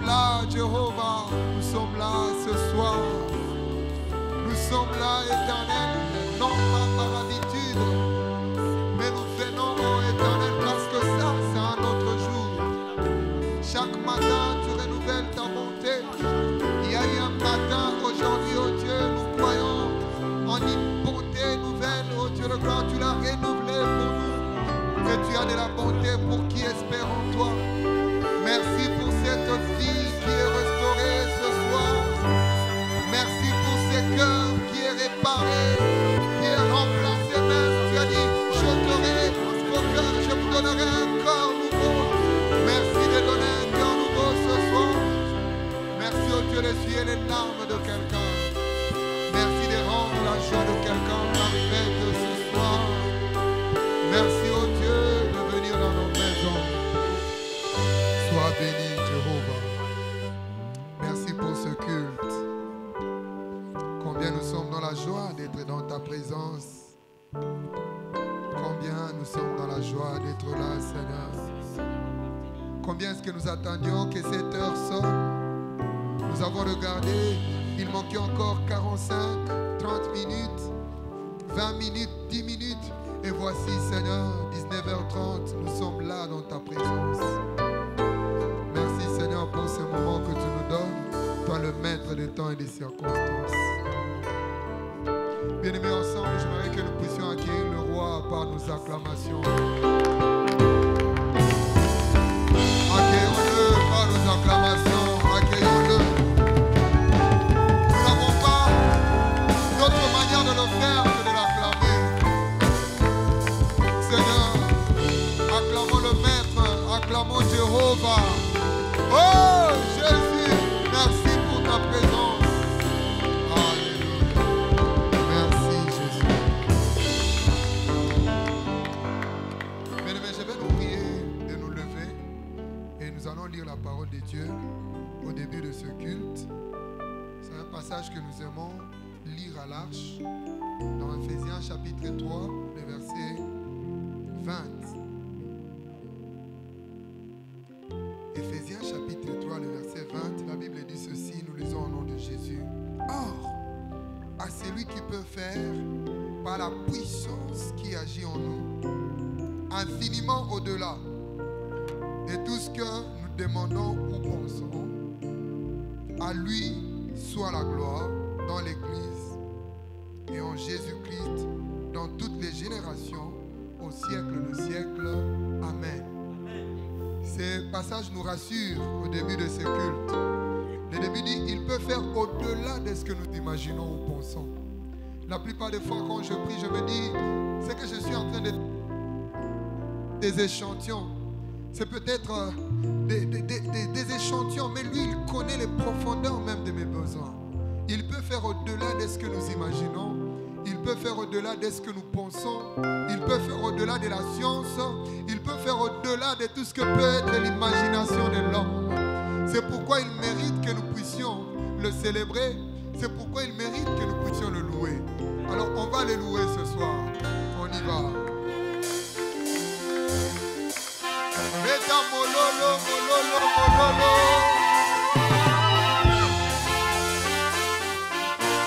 sommes là, Jéhovah. Nous sommes là ce soir. Nous sommes là, Éternel, non pas par habitude, mais nous venons, oh Éternel, parce que ça, c'est un autre jour. Chaque matin, tu renouvelles ta bonté. Il y a eu un matin, aujourd'hui, oh Dieu, nous croyons en une bonté nouvelle, oh Dieu de gloire, tu l'as renouvelée pour nous. Que tu as de la bonté pour qui espère en toi. Merci pour cette vie qui est restaurée ce soir. Merci pour ces cœurs qui est réparé, qui est remplacé même. Tu as dit, je t'aurai vos cœurs, je vous donnerai un corps nouveau. Merci de donner un cœur nouveau ce soir. Merci au Dieu d'essuyer les larmes de quelqu'un. Merci de rendre la joie de quelqu'un parfaite ce soir. Merci au Dieu de venir dans nos maisons. Sois béni, Jéhovah. Merci pour ce culte. Combien nous sommes dans la joie d'être dans ta présence. Combien nous sommes dans la joie d'être là, Seigneur. Combien est-ce que nous attendions que cette heure sonne. Nous avons regardé, il manquait encore 45, 30 minutes, 20 minutes, 10 minutes. Et voici, Seigneur, 19h30, nous sommes là dans ta présence. Merci, Seigneur, pour ce moment que tu nous donnes, toi le maître des temps et des circonstances. Bien-aimés, ensemble, j'aimerais que nous puissions accueillir le roi par nos acclamations. Accueillons-le par nos acclamations, accueillons-le. Nous n'avons pas d'autre manière de le faire que de l'acclamer. Seigneur, acclamons le Maître, acclamons Jéhovah. Oh Jésus, merci pour ta présence. Lire la parole de Dieu au début de ce culte. C'est un passage que nous aimons lire à l'arche dans Ephésiens chapitre 3, le verset 20. Ephésiens chapitre 3, le verset 20, la Bible dit ceci, nous lisons au nom de Jésus. Or, à celui qui peut faire par la puissance qui agit en nous, infiniment au-delà de tout ce que nous demandons ou pensons, à lui soit la gloire dans l'Église et en Jésus-Christ dans toutes les générations au siècle de siècles. Amen. Ce passage nous rassure au début de ce culte. Le début dit, il peut faire au-delà de ce que nous imaginons ou pensons. La plupart des fois quand je prie, je me dis, c'est que je suis en train de des échantillons. C'est peut-être des échantillons, mais lui, il connaît les profondeurs même de mes besoins. Il peut faire au-delà de ce que nous imaginons. Il peut faire au-delà de ce que nous pensons. Il peut faire au-delà de la science. Il peut faire au-delà de tout ce que peut être l'imagination de l'homme. C'est pourquoi il mérite que nous puissions le célébrer. C'est pourquoi il mérite que nous puissions le louer. Alors, on va le louer ce soir. On y va. Meta mololo, mololo, mololo.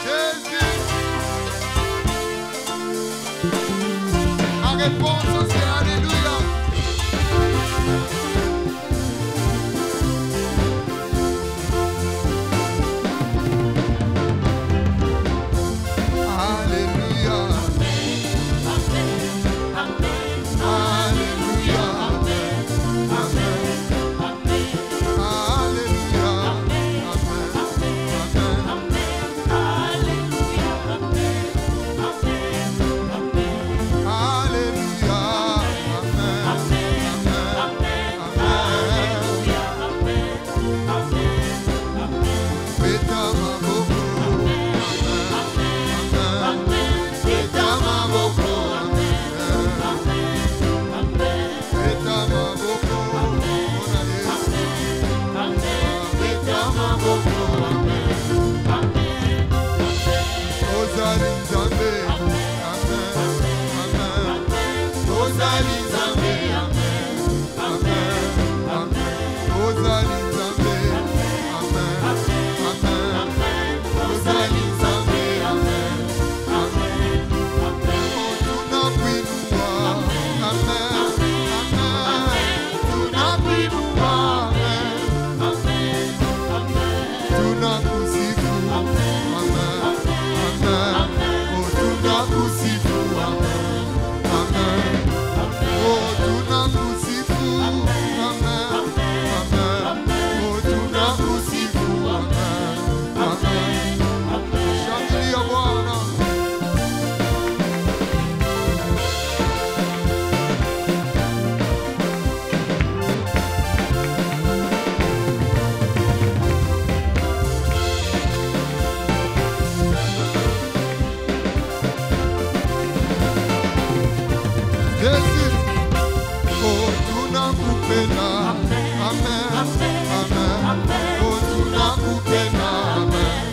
Jésus. La réponse c'est Alléluia. Alléluia. tunakupenda. Amen. Amen. Oh, tunakupenda. Amen.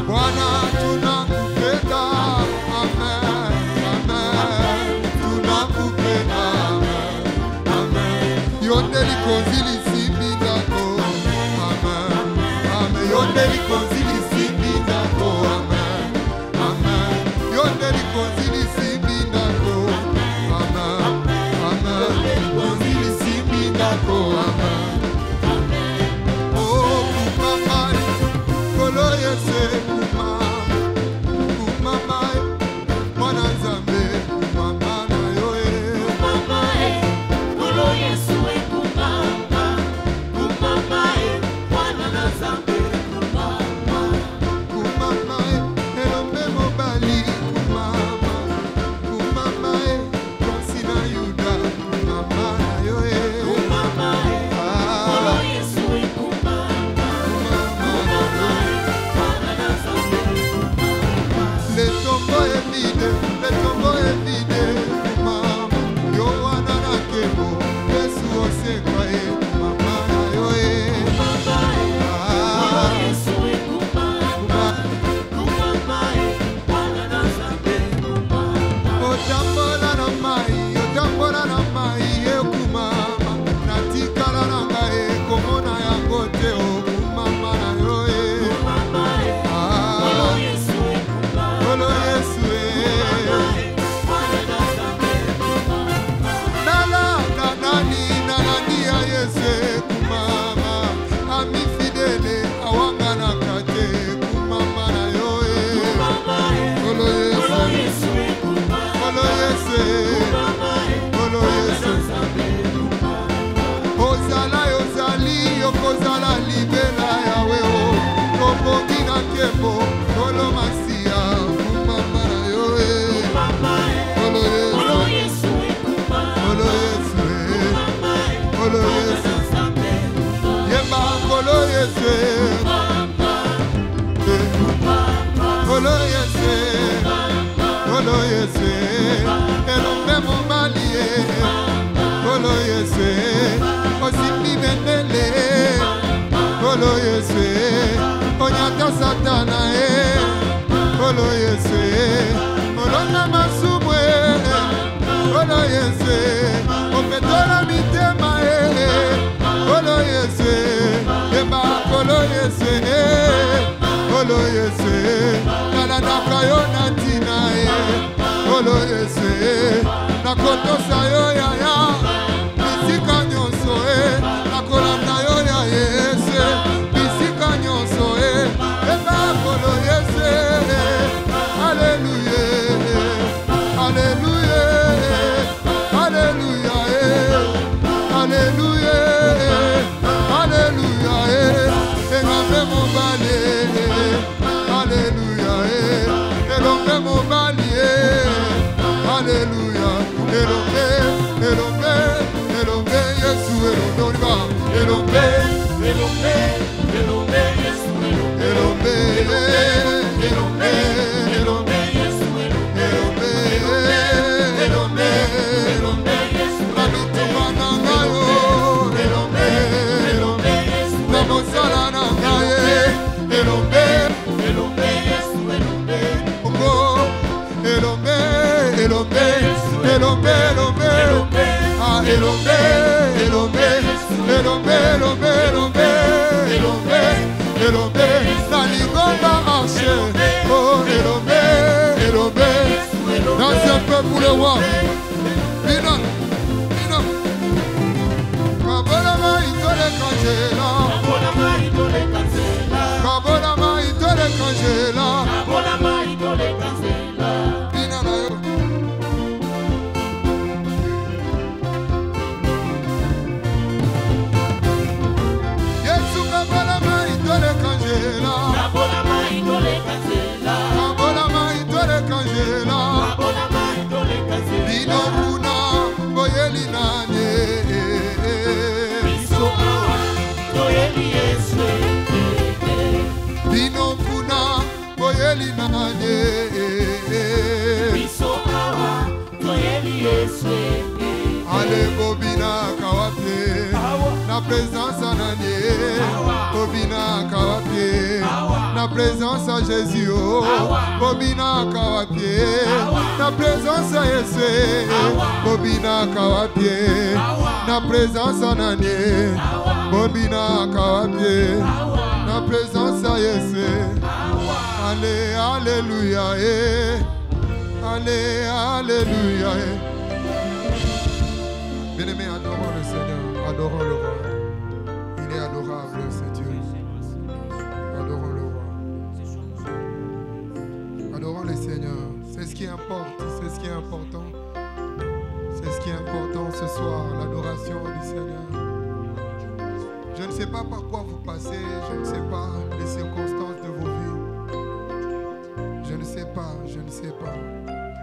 Bwana tunakupenda. Amen. Amen. Tunakupenda. Amen. Amen. Yonde likonzili simbi ndako. Amen. Amen. Yonde likonzili simbi ndako. Amen. Amen. Yonde likonzili simbi ndako. Amen. Amen. Likonzili simbi ndako. Amen. Oh, kumamai, kolo yese kumamai, mwana Nzambe kumama na yoe. Kumamae, kolo Yesu kumama. Kumamae, mwana Nzambe kumama. Kumamai, elombe mobali kumama. Kumamai, Francina Yuda kumama na yoe. Kumamae, kolo Yesu kumama. Kumamae, mwana Nzambe kumama. Le tombeau est vide, kumama. Yohana na kebo, Yesu osekwaye kumama na yoe. Kumamae, kolo Yesu kumama. Kumamae, mwana Nzambe kumama. Otambola na mai, ekumama. Natikala na ngai, komona yango te, okumama na yoe. Kumamae, kolo Yesu kumama. Kolo Yesu e. Mwana Nzambe kumama. Nalanda nani ya Yesu kumama. Ami fidele awanga na kate kumama na yoe. Kumamae, Kolo Yesu. kolo Yesu kumama. Kolo Yesu. Kumamae, Kolo Yesu. Nzambe kumama. Ozala yozali yokozala libela yawe o. Tobongi na kembo kolo masia kumama na yoe. Kumamae, Kolo Yesu. kolo Yesu kumama. Kolo Yesu e. Kumamae, Kolo mwana Yesu. Nzambe kumama. Yemba kolo Yesu e. Kolo Yesu e. Kolo Yesu e. Elombe mobali e. Kolo Yesu e. Osimbi bendele. Kolo Yesu e. Onyata satana e. Kolo Yesu e. Olonga masumu e. Kolo Yesu e. Opetola mitema e. Kolo Yesu e. Yemba kolo Yesu e. Kolo Yesu e. Nalandaka yo na ntina e. Kolo Yesu e. Nakotosa yo yaya. Bisika nyonso e. Nakolanda yo ya Yesu e. Bisika nyonso e. Yemba kolo Yesu e. Alléluia. Alléluia. Alléluia. Alléluia. Alléluia. Elombe mobali. Alléluia. Elombe mobali. Alléluia. Elombe. Yesu elombe. Elombe. Elombe, Yesu Elombe. Elombe, Yesu Elombe. Yesu Namituma na ngayo. Elombe. Yesu Na mosala na ngaye. Elombe. Yesu Ongo. Elombe. Ah, elombe. Na lingomba arche. Oh, elombe. Dans un peuple le roi. Bina. Kabolama itole kanjela. Kabolama itole kanjela. Bina na yo. Yesu kabolama itole kanjela. Kabolama itole kanjela. Bina présence en année, Bobina Kawapie, na présence en Jésus, Bobina Kawapie, na présence en Yesue, Bobina Kawapie, na présence en année, Bobina Kawapie, na présence en Yesue. Allez, alléluia, allez, alléluia. Bien-aimés, adorons le Seigneur, adorons le roi. Il est adorable, c'est Dieu. Adorons le roi. Adorons le Seigneur. C'est ce qui importe, c'est ce qui est important. C'est ce qui est important ce soir, l'adoration du Seigneur. Je ne sais pas par quoi vous passez, je ne sais pas les circonstances de vos vies. Je ne sais pas, je ne sais pas.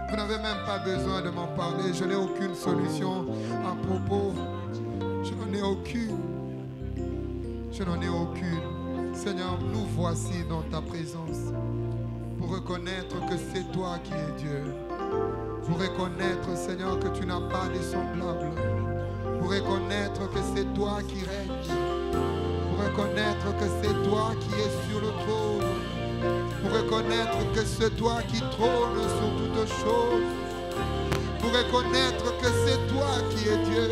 Vous n'avez même pas besoin de m'en parler. Je n'ai aucune solution à propos. Je n'en ai aucune. Je n'en ai aucune. Seigneur, nous voici dans ta présence pour reconnaître que c'est toi qui es Dieu. Pour reconnaître, Seigneur, que tu n'as pas de semblable. Pour reconnaître que c'est toi qui règnes. Pour reconnaître que c'est toi qui es sur le trône. Pour reconnaître que c'est toi qui trône sur toutes choses. Pour reconnaître que c'est toi qui es Dieu.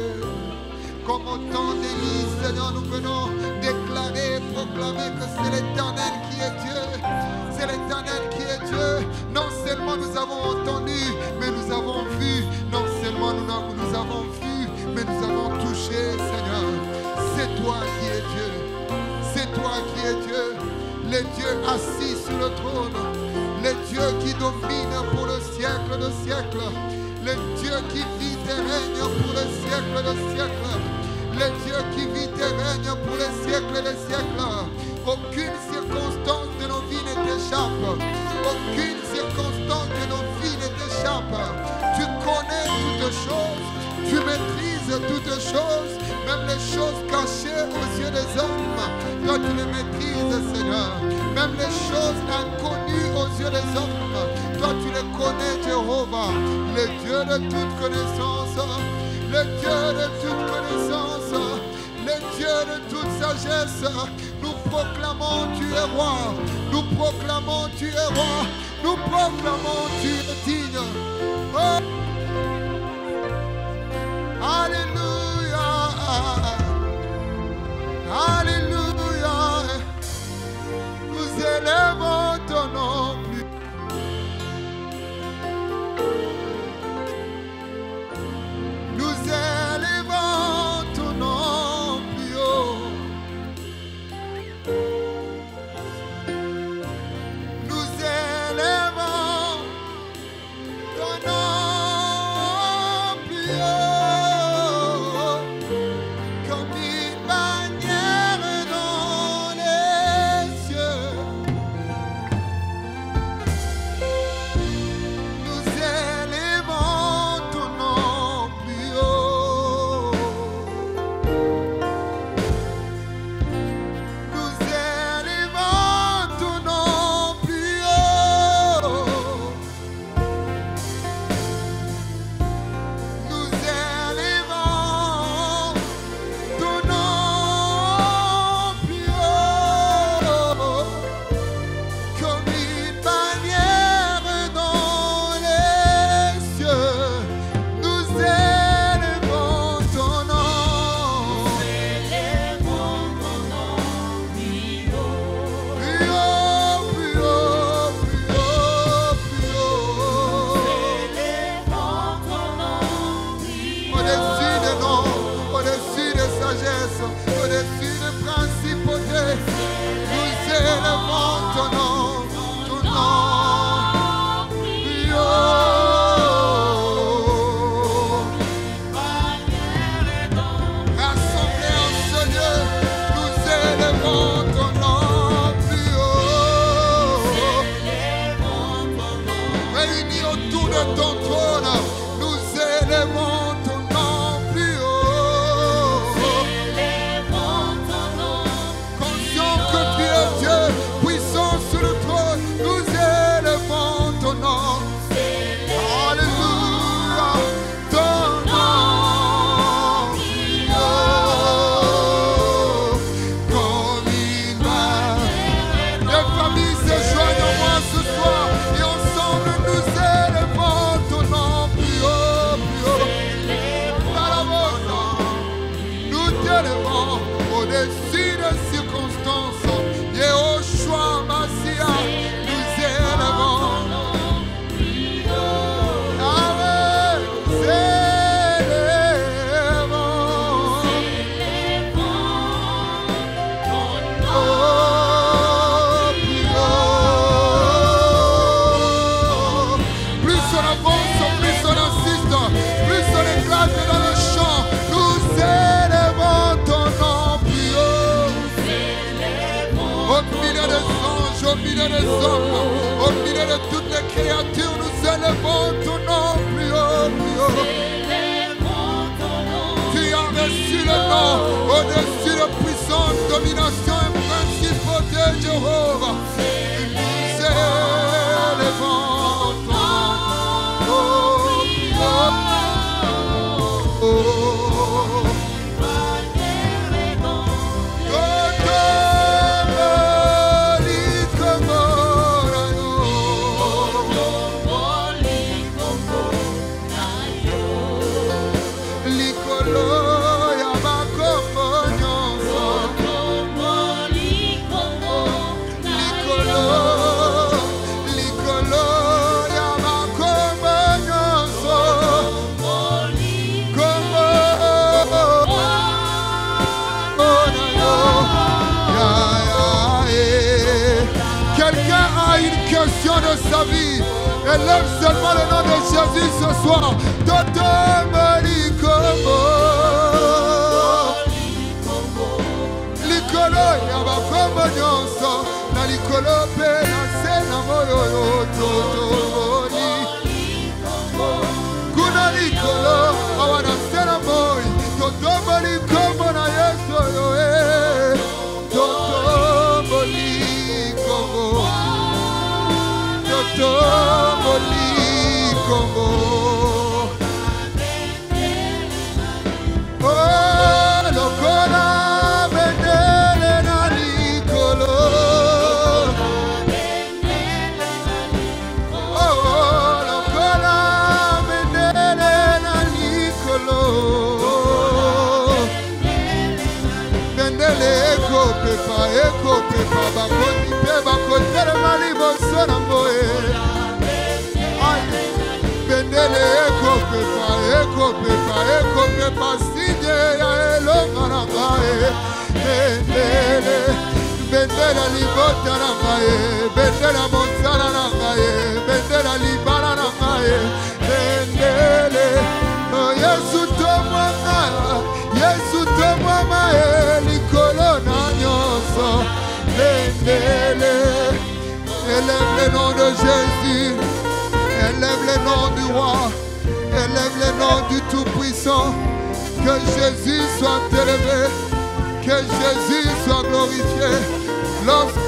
Comme au temps d'Élie, Seigneur, nous venons déclarer, proclamer que c'est l'Éternel qui est Dieu. C'est l'Éternel qui est Dieu. Non seulement nous avons entendu, mais nous avons vu. Non seulement nous avons vu, mais nous avons touché, Seigneur. C'est toi qui es Dieu. C'est toi qui es Dieu. Le Dieu assis sur le trône, le Dieu qui domine pour le siècle de siècles, le Dieu qui vit et règne pour le siècle de siècles, le Dieu qui vit et règne pour le siècle des siècles. Aucune circonstance de nos vies ne t'échappe, aucune circonstance de nos vies ne t'échappe. Tu connais toutes choses, tu maîtrises toutes choses, même les choses cachées aux yeux des hommes. Toi, tu les maîtrises, Seigneur. Même les choses inconnues aux yeux des hommes. Toi, tu les connais, Jéhovah. Le Dieu de toute connaissance. Le Dieu de toute connaissance. Le Dieu de toute sagesse. Nous proclamons, tu es roi. Nous proclamons, tu es roi. Nous proclamons, tu es digne. Oh. Alléluia. Alléluia. Nous élèvons ton nom plus. Nous élèvons ton nom plus haut. Nous élèvons ton nom plus haut. élevons au-dessus des circonstances. Yehoshua Massia, nous élevons. Yahweh, nous élevons. Oh, plus haut. Plus on avance, plus on insiste, plus on éclate dans le champ. Nous élevons ton nom plus haut. Au milieu des anges, au milieu des hommes, au milieu de toutes les créatures, nous élevons ton nom plus haut, plus haut. Tu as reçu le nom au-dessus de puissance, domination et principauté, Jéhovah. Nous élevons ton nom. Oh, plus haut. Oh. De sa vie, élève seulement le nom de Jésus ce soir. Toto Malikomo Likolo Yabakomo Nyonso Na Likolo Pe Na Sena Moyoyo Toto Moni Kuna Likolo Awana Sena Moi Toto Malikomo Na Yeso Yoe Toto Malikomo Tomoli Congo. Oh, Lokola Bendele na Nicolo. Oh, Lokola Bendele na Nicolo. Bendele eko pepa bakoti pe bakoti le malibo sona moe. Bendele eko pepa sije ya elonga na ngae. Bendele libota na ngae, bendele montana na ngae, bendele libana na ngae. Bendele, oh Yesu tomwa mae, likolo na nyonso. Bendele, élève le nom de Jésus. Élève le nom du roi, élève le nom du Tout-Puissant. Que Jésus soit élevé, que Jésus soit glorifié. Lorsqu'il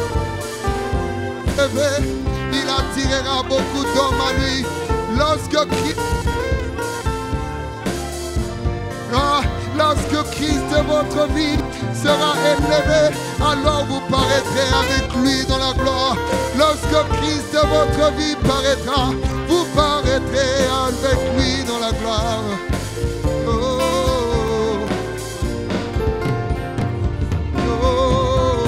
il attirera beaucoup d'hommes à lui. Lorsque Christ de votre vie sera élevé, alors vous paraîtrez avec lui dans la gloire. Lorsque Christ de votre vie paraîtra, vous paraîtrez avec lui dans la gloire. Oh, oh,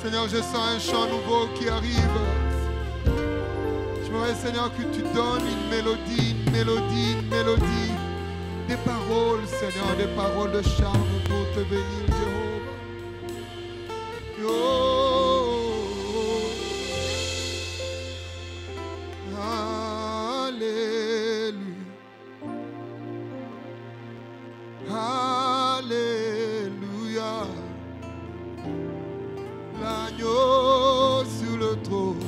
Seigneur, je sens un chant nouveau qui arrive. J'aimerais, Seigneur, que tu donnes une mélodie, des paroles, Seigneur, des paroles de charme pour te bénir, Jéhovah. Alléluia. L'agneau sur le trône,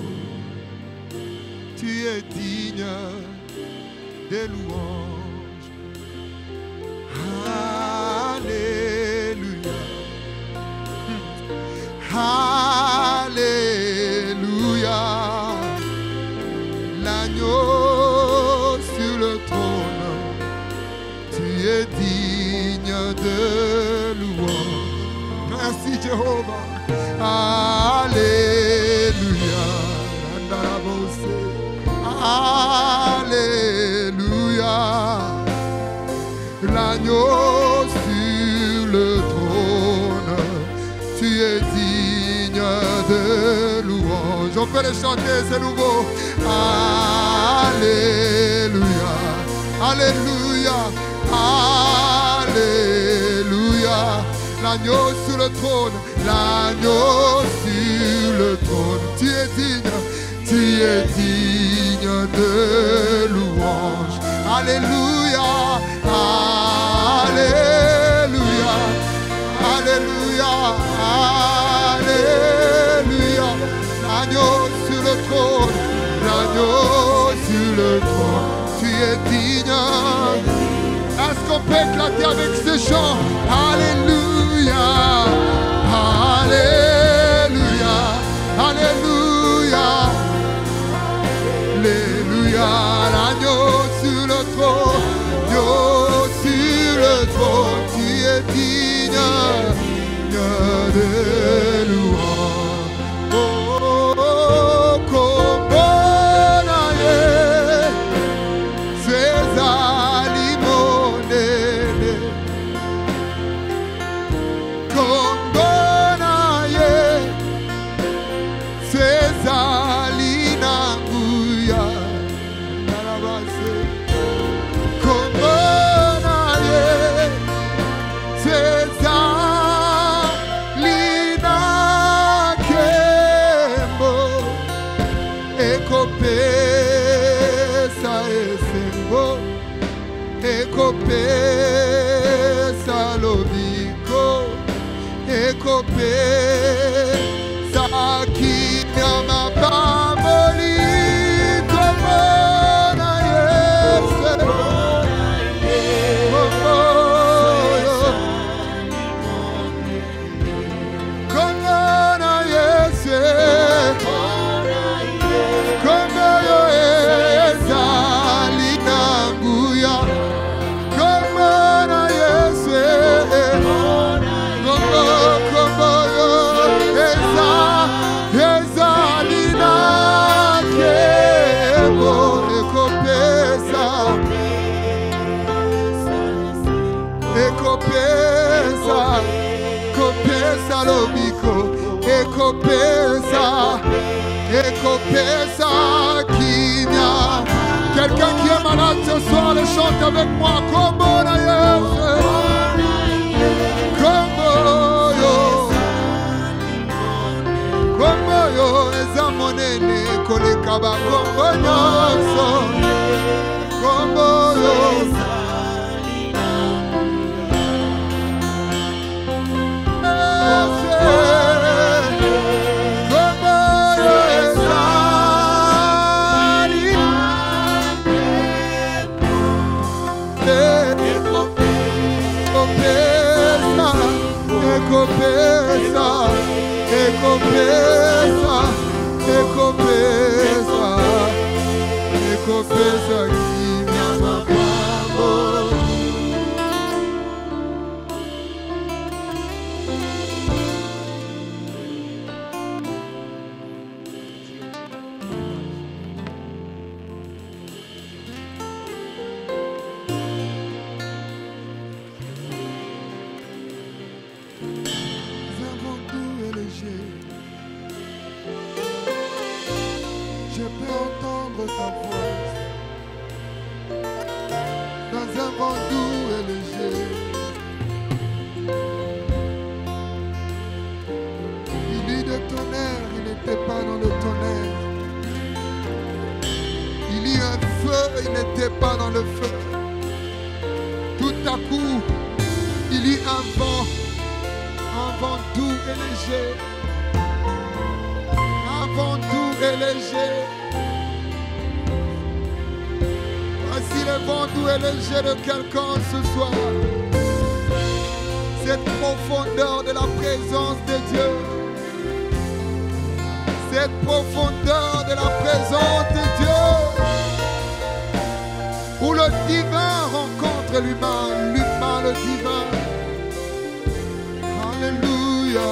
tu es digne des louanges. Alléluia. Alléluia. L'agneau sur le trône, tu es digne de louange. Merci Jéhovah. Alléluia. Alléluia. L'agneau sur le trône, tu es digne de louange. On peut le chanter, c'est nouveau. Alléluia. Alléluia. Alléluia. L'agneau sur le trône, l'agneau sur le trône, tu es digne de louange. Alléluia, Alléluia, Alléluia, Alléluia. L'agneau sur le trône, l'agneau sur le trône, tu es digne. Est-ce qu'on peut éclater avec ce chant? Alléluia, Alléluia, Alléluia, Alléluia. L'agneau sur le trône, l'agneau sur le trône, tu es digne de louange. Oh, oh, comme on a ces aliments, comme on a ces alinanguya. Comme on a ces alinakembo. Ekopesa esengo, ekopesa lobiko, ekopesa kinyama pamboli. Komona Yesu, komona Yesu, komona Yesu, linanguya. Komona Yesu, komona Yesu, linakebo. Ekopesa, ekopesa, ekopesa lobiko, ekopesa, ekopesa kimia. Quelqu'un qui est malade ce soir, le chante avec moi. Komona Yesu, komoyo, komoyo ezamonene kolekaba kombonyoso, komoyo. Ekopesa, ekopesa, ekopesa, ekopesa kimia mapambo. Je peux entendre ta voix dans un vent doux et léger. Il y eut de tonnerre, il n'était pas dans le tonnerre. Il y eut un feu, il n'était pas dans le feu. Tout à coup, il y eut un vent doux et léger. Un vent doux et léger. Voici le vent doux et léger de quelqu'un ce soir. Cette profondeur de la présence de Dieu. cette profondeur de la présence de Dieu, où le divin rencontre l'humain, l'humain le divin. Alléluia,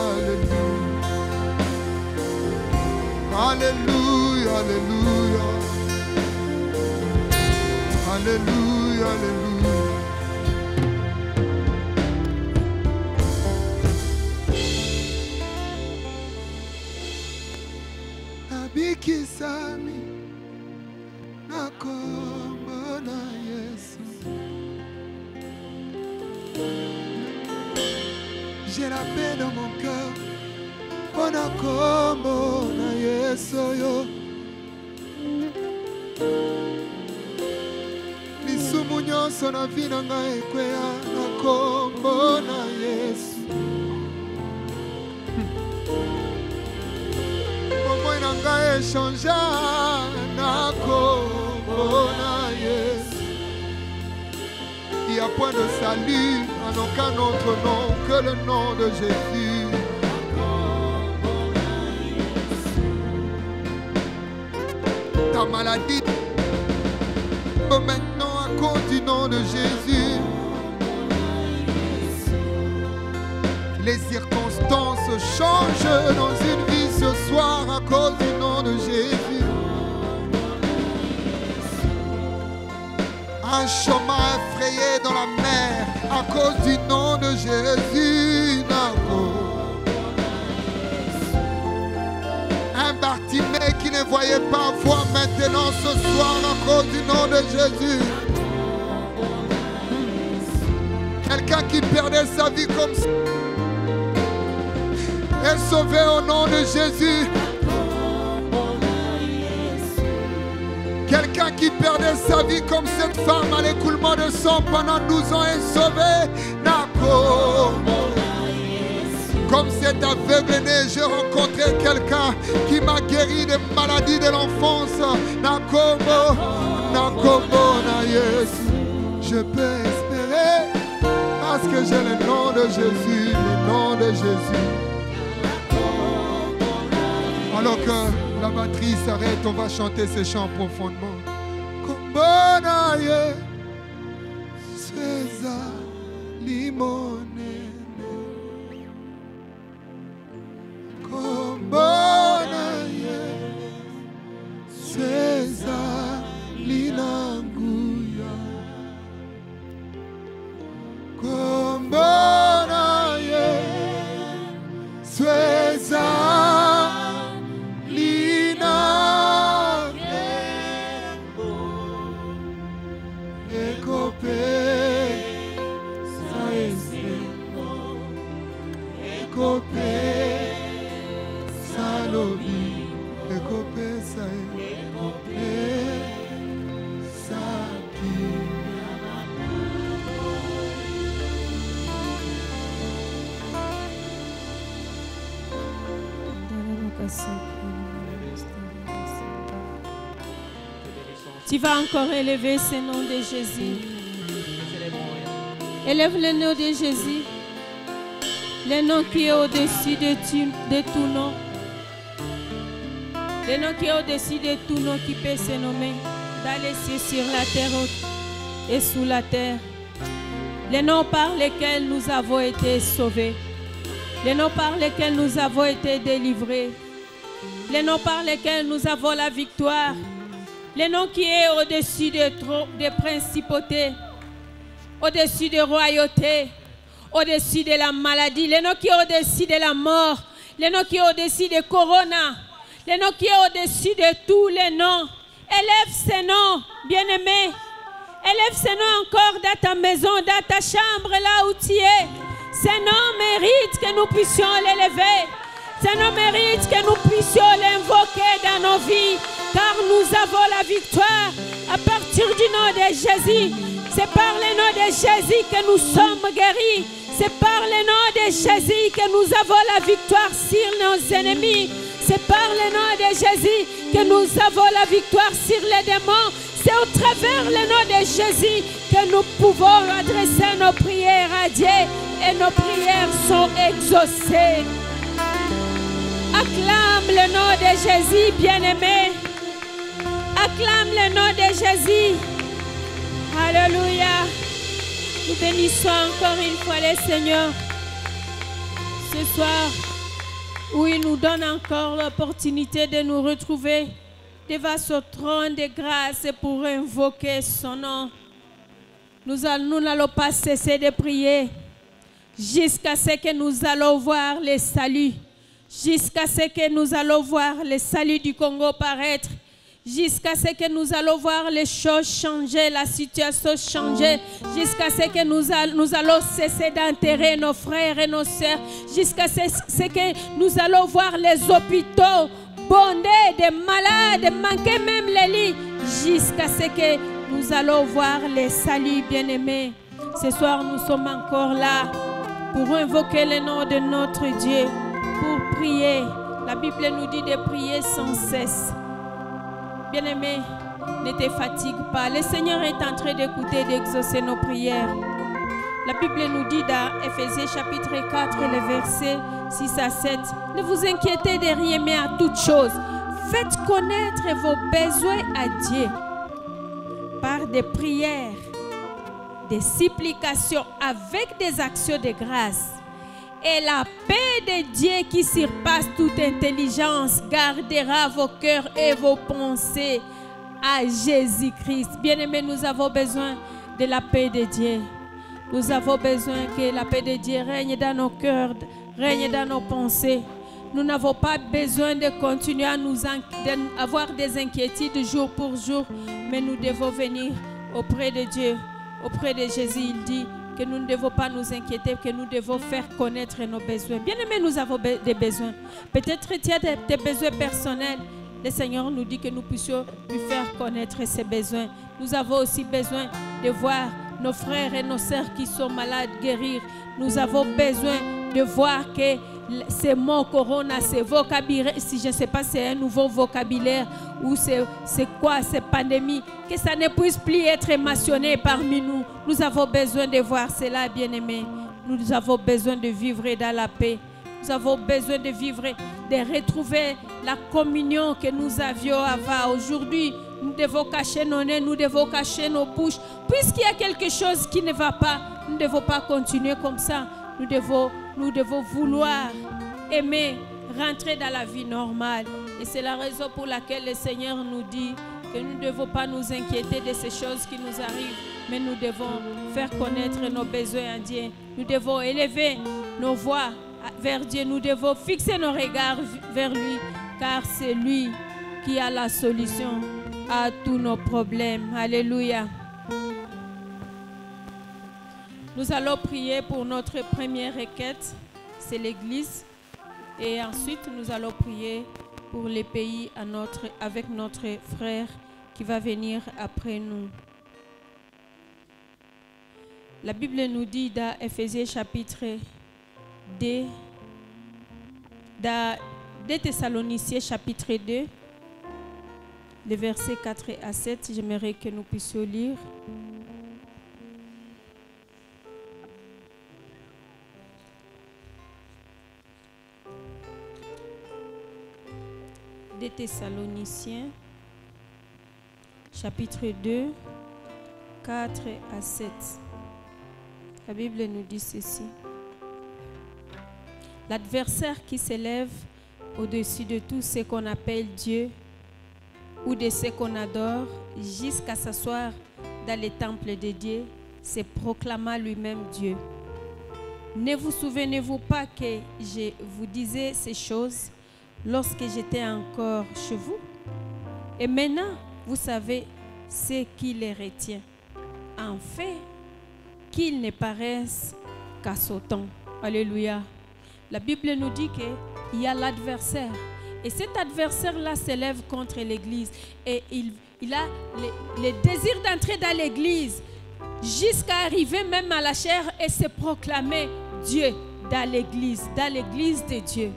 alléluia, alléluia, alléluia, alléluia, alléluia. Abikisami na kombo na Yesu. J'ai la paix dans mon cœur. Pona kombo na Yesu yo. Lisumu nyonso na vie na ngai ekwea na kombo na Yesu. Kombo na ngai echangea na kombo na Yesu. Il n'y a point de salut en aucun autre nom que le nom de Jésus. Ta maladie maintenant à cause du nom de Jésus. Les circonstances changent dans une vie ce soir à cause du nom de Jésus. Un chemin effrayé dans la mer à cause du nom de Jésus. Un Bartimée qui ne voyait pas voir maintenant ce soir à cause du nom de Jésus. Quelqu'un qui perdait sa vie comme ça est sauvé au nom de Jésus. Quelqu'un qui perdait sa vie comme cette femme à l'écoulement de sang pendant 12 ans est sauvé. Comme cet aveugle né, j'ai rencontré quelqu'un qui m'a guéri des maladies de l'enfance. Nakomo, na Yesu. Je peux espérer parce que j'ai le nom de Jésus, le nom de Jésus. Alors que la batterie s'arrête, on va chanter ces chants profondément. Kombona Yesu limone. Kombona Yesu linanguya. Kombona Yesu Tu vas encore élever ce nom de Jésus. Élève le nom de Jésus. Le nom qui est au-dessus de tout nom. Le nom qui est au-dessus de tout nom qui peut se nommer dans les cieux, sur la terre et sous la terre. Le nom par lequel nous avons été sauvés. Le nom par lequel nous avons été délivrés. Le nom par lequel nous avons la victoire. Le nom qui est au-dessus des principautés, au-dessus des royautés, au-dessus de la maladie. Le nom qui est au-dessus de la mort. Le nom qui est au-dessus de Corona. Le nom qui est au-dessus de tous les noms. Élève ce nom, bien-aimé. Élève ce nom encore dans ta maison, dans ta chambre, là où tu es. Ce nom mérite que nous puissions l'élever. Ce nom mérite que nous puissions l'invoquer dans nos vies. Car nous avons la victoire à partir du nom de Jésus. C'est par le nom de Jésus que nous sommes guéris. C'est par le nom de Jésus que nous avons la victoire sur nos ennemis. C'est par le nom de Jésus que nous avons la victoire sur les démons. C'est au travers le nom de Jésus que nous pouvons adresser nos prières à Dieu et nos prières sont exaucées. Acclame le nom de Jésus, bien-aimé. Acclame le nom de Jésus. Alléluia. Nous bénissons encore une fois le Seigneur. Ce soir, où il nous donne encore l'opportunité de nous retrouver devant ce trône de grâce pour invoquer son nom. Nous n'allons pas cesser de prier jusqu'à ce que nous allons voir le salut, jusqu'à ce que nous allons voir le salut du Congo paraître, jusqu'à ce que nous allons voir les choses changer, la situation changer, jusqu'à ce que nous allons cesser d'enterrer nos frères et nos sœurs, jusqu'à ce que nous allons voir les hôpitaux bondés, des malades, manquer même les lits, jusqu'à ce que nous allons voir les saluts, bien-aimés. Ce soir, nous sommes encore là pour invoquer le nom de notre Dieu, pour prier. La Bible nous dit de prier sans cesse. Bien-aimé, ne te fatigue pas. Le Seigneur est en train d'écouter et d'exaucer nos prières. La Bible nous dit dans Éphésiens chapitre 4, les versets 6 à 7, « Ne vous inquiétez de rien, mais à toute chose, faites connaître vos besoins à Dieu par des prières, des supplications avec des actions de grâce. Et la paix de Dieu qui surpasse toute intelligence gardera vos cœurs et vos pensées à Jésus-Christ. » Bien-aimés, nous avons besoin de la paix de Dieu. Nous avons besoin que la paix de Dieu règne dans nos cœurs, règne dans nos pensées. Nous n'avons pas besoin de continuer à avoir des inquiétudes jour pour jour, mais nous devons venir auprès de Dieu, auprès de Jésus. Il dit que nous ne devons pas nous inquiéter, que nous devons faire connaître nos besoins. Bien aimés, nous avons des besoins. Peut-être que tu as des besoins personnels. Le Seigneur nous dit que nous puissions lui faire connaître ses besoins. Nous avons aussi besoin de voir nos frères et nos sœurs qui sont malades guérir. Nous avons besoin de voir que ces mots corona, ces vocabulaires, si je ne sais pas, c'est un nouveau vocabulaire ou c'est quoi, ces pandémies, que ça ne puisse plus être mentionné parmi nous. Nous avons besoin de voir cela, bien-aimés. Nous avons besoin de vivre dans la paix. Nous avons besoin de vivre, de retrouver la communion que nous avions avant. Aujourd'hui, nous devons cacher nos nez, nous devons cacher nos bouches. Puisqu'il y a quelque chose qui ne va pas, nous ne devons pas continuer comme ça. Nous devons vouloir aimer, rentrer dans la vie normale. Et c'est la raison pour laquelle le Seigneur nous dit que nous ne devons pas nous inquiéter de ces choses qui nous arrivent, mais nous devons faire connaître nos besoins à Dieu. Nous devons élever nos voix vers Dieu. Nous devons fixer nos regards vers lui, car c'est lui qui a la solution à tous nos problèmes. Alléluia. Nous allons prier pour notre première requête, c'est l'Église. Et ensuite, nous allons prier pour les pays avec notre frère qui va venir après nous. La Bible nous dit dans Éphésiens chapitre 2, dans 2 Thessaloniciens chapitre 2, les versets 4 à 7, j'aimerais que nous puissions lire. Des Thessaloniciens, chapitre 2, 4 à 7. La Bible nous dit ceci. L'adversaire qui s'élève au-dessus de tout ce qu'on appelle Dieu ou de ce qu'on adore jusqu'à s'asseoir dans les temples de Dieu, se proclama lui-même Dieu. Ne vous souvenez-vous pas que je vous disais ces choses lorsque j'étais encore chez vous? Et maintenant, vous savez ce qui les retient. En fait, qu'ils ne paraissent qu'à son temps. Alléluia. La Bible nous dit qu'il y a l'adversaire. Et cet adversaire-là s'élève contre l'Église. Et il a le désir d'entrer dans l'Église jusqu'à arriver même à la chair et se proclamer Dieu dans l'Église de Dieu.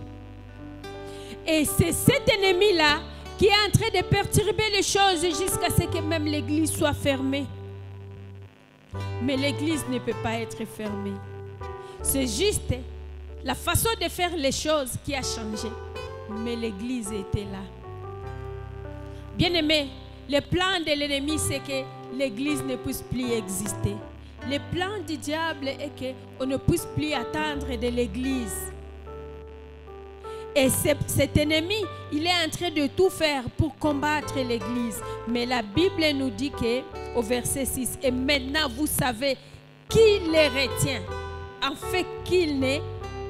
Et c'est cet ennemi-là qui est en train de perturber les choses jusqu'à ce que même l'Église soit fermée. Mais l'Église ne peut pas être fermée. C'est juste la façon de faire les choses qui a changé. mais l'église était là. Bien-aimés, le plan de l'ennemi, c'est que l'église ne puisse plus exister. Le plan du diable est qu'on ne puisse plus attendre de l'église. Et cet ennemi, il est en train de tout faire pour combattre l'église. Mais la Bible nous dit au verset 6, et maintenant vous savez qui les retient, en fait qu'ils ne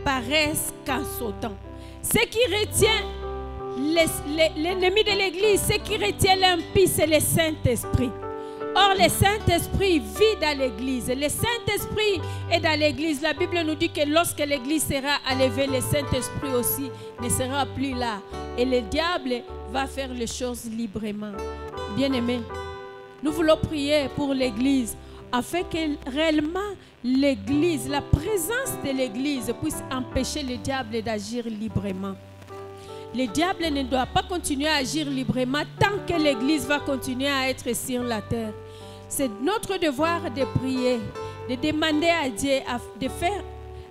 paraissent qu'en sautant. Ce qui retient l'ennemi de l'église, ce qui retient l'impie, c'est le Saint-Esprit. Or, le Saint-Esprit vit dans l'église. Le Saint-Esprit est dans l'église. La Bible nous dit que lorsque l'église sera enlevée, le Saint-Esprit aussi ne sera plus là. Et le diable va faire les choses librement. Bien-aimés, nous voulons prier pour l'église afin que réellement l'église, la présence de l'église puisse empêcher le diable d'agir librement. Le diable ne doit pas continuer à agir librement tant que l'église va continuer à être sur la terre. C'est notre devoir de prier, de demander à Dieu de faire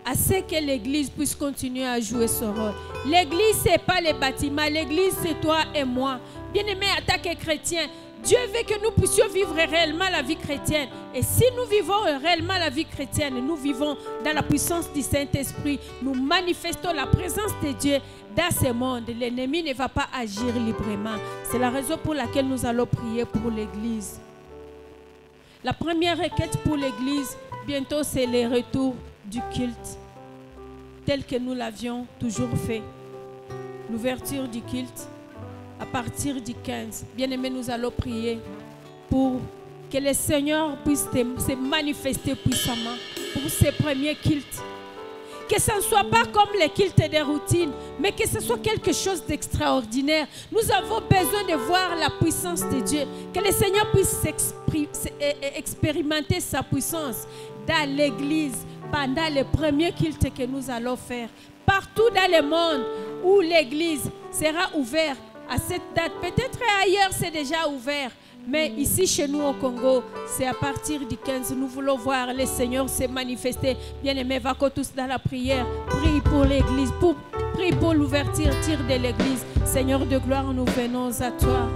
à ce que l'église puisse continuer à jouer son rôle. L'église, ce n'est pas les bâtiments, l'église, c'est toi et moi. Bien-aimés, en tant que chrétiens, Dieu veut que nous puissions vivre réellement la vie chrétienne. Et si nous vivons réellement la vie chrétienne, nous vivons dans la puissance du Saint-Esprit. Nous manifestons la présence de Dieu dans ce monde. L'ennemi ne va pas agir librement. C'est la raison pour laquelle nous allons prier pour l'Église. La première requête pour l'Église, bientôt, c'est le retour du culte, tel que nous l'avions toujours fait. L'ouverture du culte à partir du 15. Bien-aimés, nous allons prier pour que le Seigneur puisse se manifester puissamment pour ces premiers cultes. Que ce ne soit pas comme les cultes de routine, mais que ce soit quelque chose d'extraordinaire. Nous avons besoin de voir la puissance de Dieu. Que le Seigneur puisse expérimenter sa puissance dans l'Église pendant les premiers cultes que nous allons faire. Partout dans le monde où l'Église sera ouverte à cette date. Peut-être ailleurs c'est déjà ouvert. Mais ici, chez nous au Congo, c'est à partir du 15. Nous voulons voir le Seigneur se manifester. Bien-aimés, va tous dans la prière. Prie pour l'Église. Prie pour l'ouverture de l'Église. Seigneur de gloire, nous venons à toi.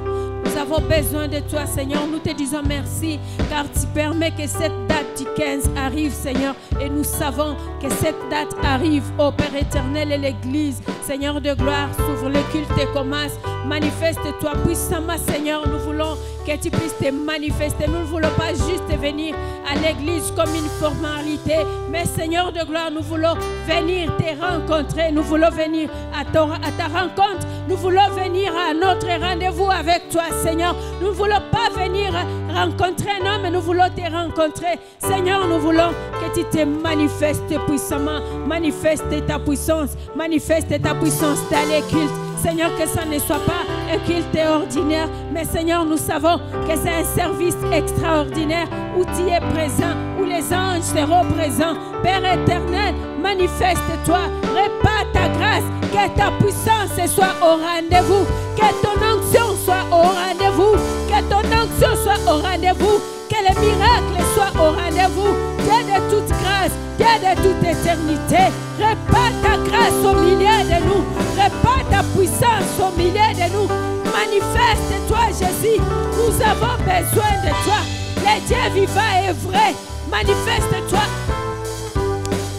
Nous avons besoin de toi, Seigneur. Nous te disons merci, car tu permets que cette date du 15 arrive, Seigneur. Et nous savons que cette date arrive, ô Père éternel, et l'Église. Seigneur de gloire, s'ouvre le culte et commence. Manifeste-toi puissamment, Seigneur. Nous voulons que tu puisses te manifester. Nous ne voulons pas juste venir à l'église comme une formalité, mais Seigneur de gloire, nous voulons venir te rencontrer. Nous voulons venir à ta rencontre. Nous voulons venir à notre rendez-vous avec toi, Seigneur. Nous ne voulons pas venir rencontrer un homme, mais nous voulons te rencontrer. Seigneur, nous voulons que tu te manifestes puissamment. Manifeste ta puissance. Manifeste ta puissance dans les cultes. Seigneur, que ça ne soit pas un culte ordinaire, mais Seigneur, nous savons que c'est un service extraordinaire où tu es présent, où les anges seront présents. Père éternel, manifeste-toi, répand ta grâce, que ta puissance soit au rendez-vous, que ton onction soit au rendez-vous, que ton onction soit au rendez-vous, que les miracles soient au rendez-vous. Dieu de toute grâce, Dieu de toute éternité, répand ta grâce au milieu de nous, répand ta puissance au milieu de nous. Manifeste-toi, Jésus, nous avons besoin de toi. Le Dieu vivant est vrai. Manifeste-toi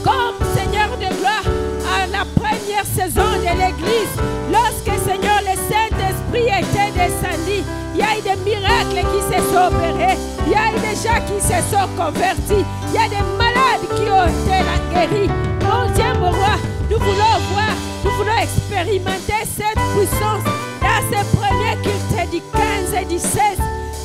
comme Seigneur de gloire à la première saison de l'Église. Lorsque, Seigneur, le Saint-Esprit était descendu, il y a eu des miracles qui se sont opérés. Il y a eu des gens qui se sont convertis. Il y a des malades qui ont été guéris. Mon Dieu, mon roi, nous voulons voir, nous voulons expérimenter cette puissance dans ces premiers cultes du 15 et du 16.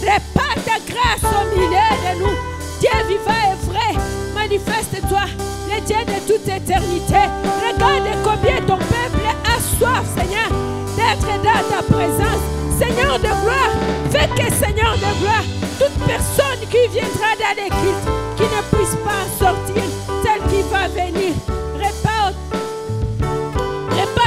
Répand ta grâce au milieu de nous. Dieu vivant et vrai, manifeste-toi, le Dieu de toute éternité. Regarde combien ton peuple a soif, Seigneur, d'être dans ta présence. Seigneur de gloire, fais que, Seigneur de gloire, toute personne qui viendra dans les cultes, qui ne puisse pas sortir, celle qui va venir, répand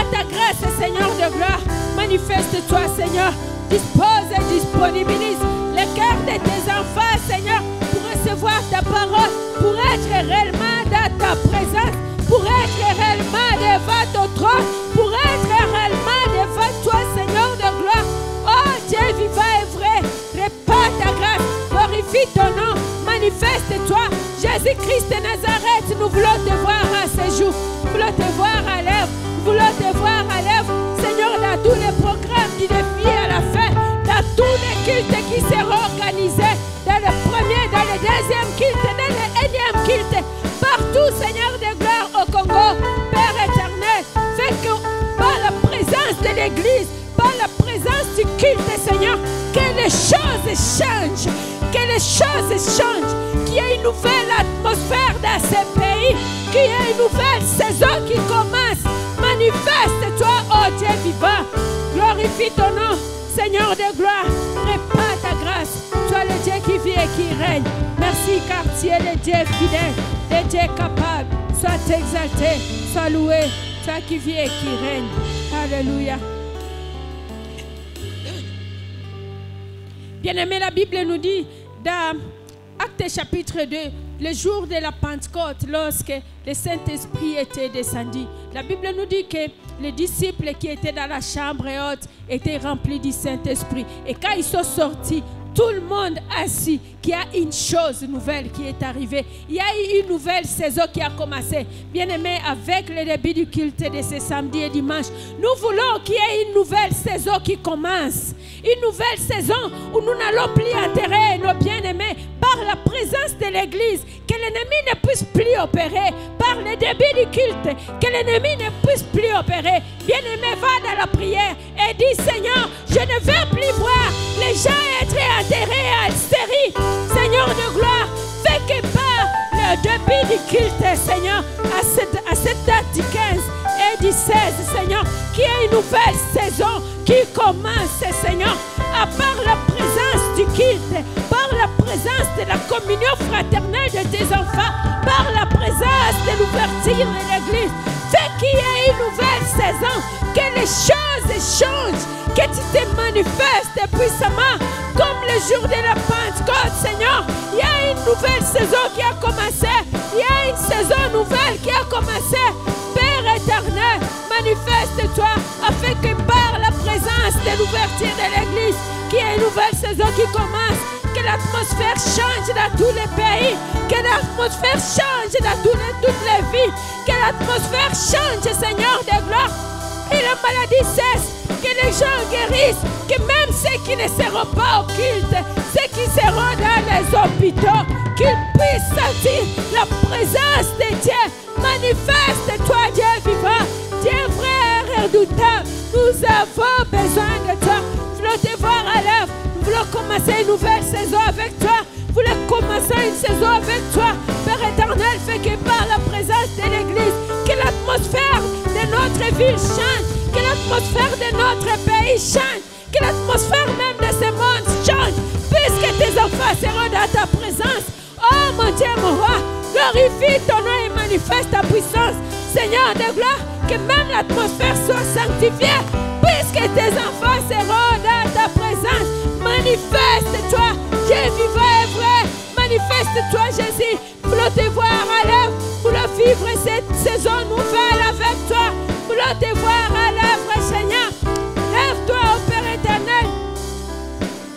ta grâce, Seigneur de gloire. Manifeste-toi, Seigneur. Dispose et disponibilise le cœur de tes enfants, Seigneur, pour recevoir ta parole, pour être réellement dans ta présence, pour être réellement devant ton trône, pour être réellement choses changent. Que les choses changent. Qu'il y ait une nouvelle atmosphère dans ces pays. Qu'il y ait une nouvelle saison qui commence. Manifeste-toi, oh Dieu vivant. Glorifie ton nom, Seigneur de gloire. Prépare ta grâce. Toi le Dieu qui vit et qui règne. Merci car tu es le Dieu fidèle, le Dieu capable. Sois exalté, sois loué. Toi qui vit et qui règne. Alléluia. Bien-aimé, la Bible nous dit dans Actes chapitre 2, le jour de la Pentecôte, lorsque le Saint-Esprit était descendu, la Bible nous dit que les disciples qui étaient dans la chambre haute étaient remplis du Saint-Esprit. Et quand ils sont sortis, tout le monde assis, qu'il y a une chose nouvelle qui est arrivée. Il y a eu une nouvelle saison qui a commencé. Bien-aimés, avec le début du culte de ce samedi et dimanche, nous voulons qu'il y ait une nouvelle saison qui commence. Une nouvelle saison où nous n'allons plus enterrer nos bien-aimés par la présence de l'Église. Que l'ennemi ne puisse plus opérer par le début du culte. Que l'ennemi ne puisse plus opérer. Bien-aimé, va dans la prière et dis, Seigneur, je ne veux plus voir les gens être enterrés à Alcérie. Seigneur de gloire, fais que par le début du culte, Seigneur, à cette date du 15 et du 16, Seigneur, qu'il y ait une nouvelle saison qui commence, Seigneur, à part la présence du culte, par la présence de la communion fraternelle de tes enfants, par la présence de l'ouverture de l'Église. Fais qu'il y ait une nouvelle saison, que les choses changent, que tu te manifestes puissamment, comme le jour de la Pentecôte, Seigneur. Il y a une nouvelle saison qui a commencé, il y a une saison nouvelle qui a commencé. Père éternel, manifeste-toi afin que par la présence de l'ouverture de l'Église, qu'il y ait une nouvelle saison qui commence, que l'atmosphère change dans tous les pays, que l'atmosphère change dans toutes les vies, que l'atmosphère change, Seigneur de gloire, et la maladie cesse, que les gens guérissent, que même ceux qui ne seront pas au culte, ceux qui seront dans les hôpitaux, qu'ils puissent sentir la présence de Dieu. Manifeste-toi, Dieu vivant, Dieu frère redoutant, nous avons besoin de toi. Nous voulons te voir à l'œuvre, nous voulons commencer une nouvelle saison avec toi. Nous voulons commencer une saison avec toi. Père éternel, fais que par la présence de l'Église, que l'atmosphère de notre ville change, que l'atmosphère de notre pays change, que l'atmosphère même de ce monde change, puisque tes enfants seront dans ta présence. Oh mon Dieu, mon roi, glorifie ton nom et manifeste ta puissance. Seigneur de gloire, que même l'atmosphère soit sanctifiée, puisque tes enfants seront dans ta présence. Manifeste-toi, Dieu vivant et vrai. Manifeste-toi, Jésus. Nous voulons te voir à l'œuvre. Nous voulons vivre cette saison nouvelle avec toi. Nous voulons te voir à l'œuvre, Seigneur. Lève-toi, ô Père éternel.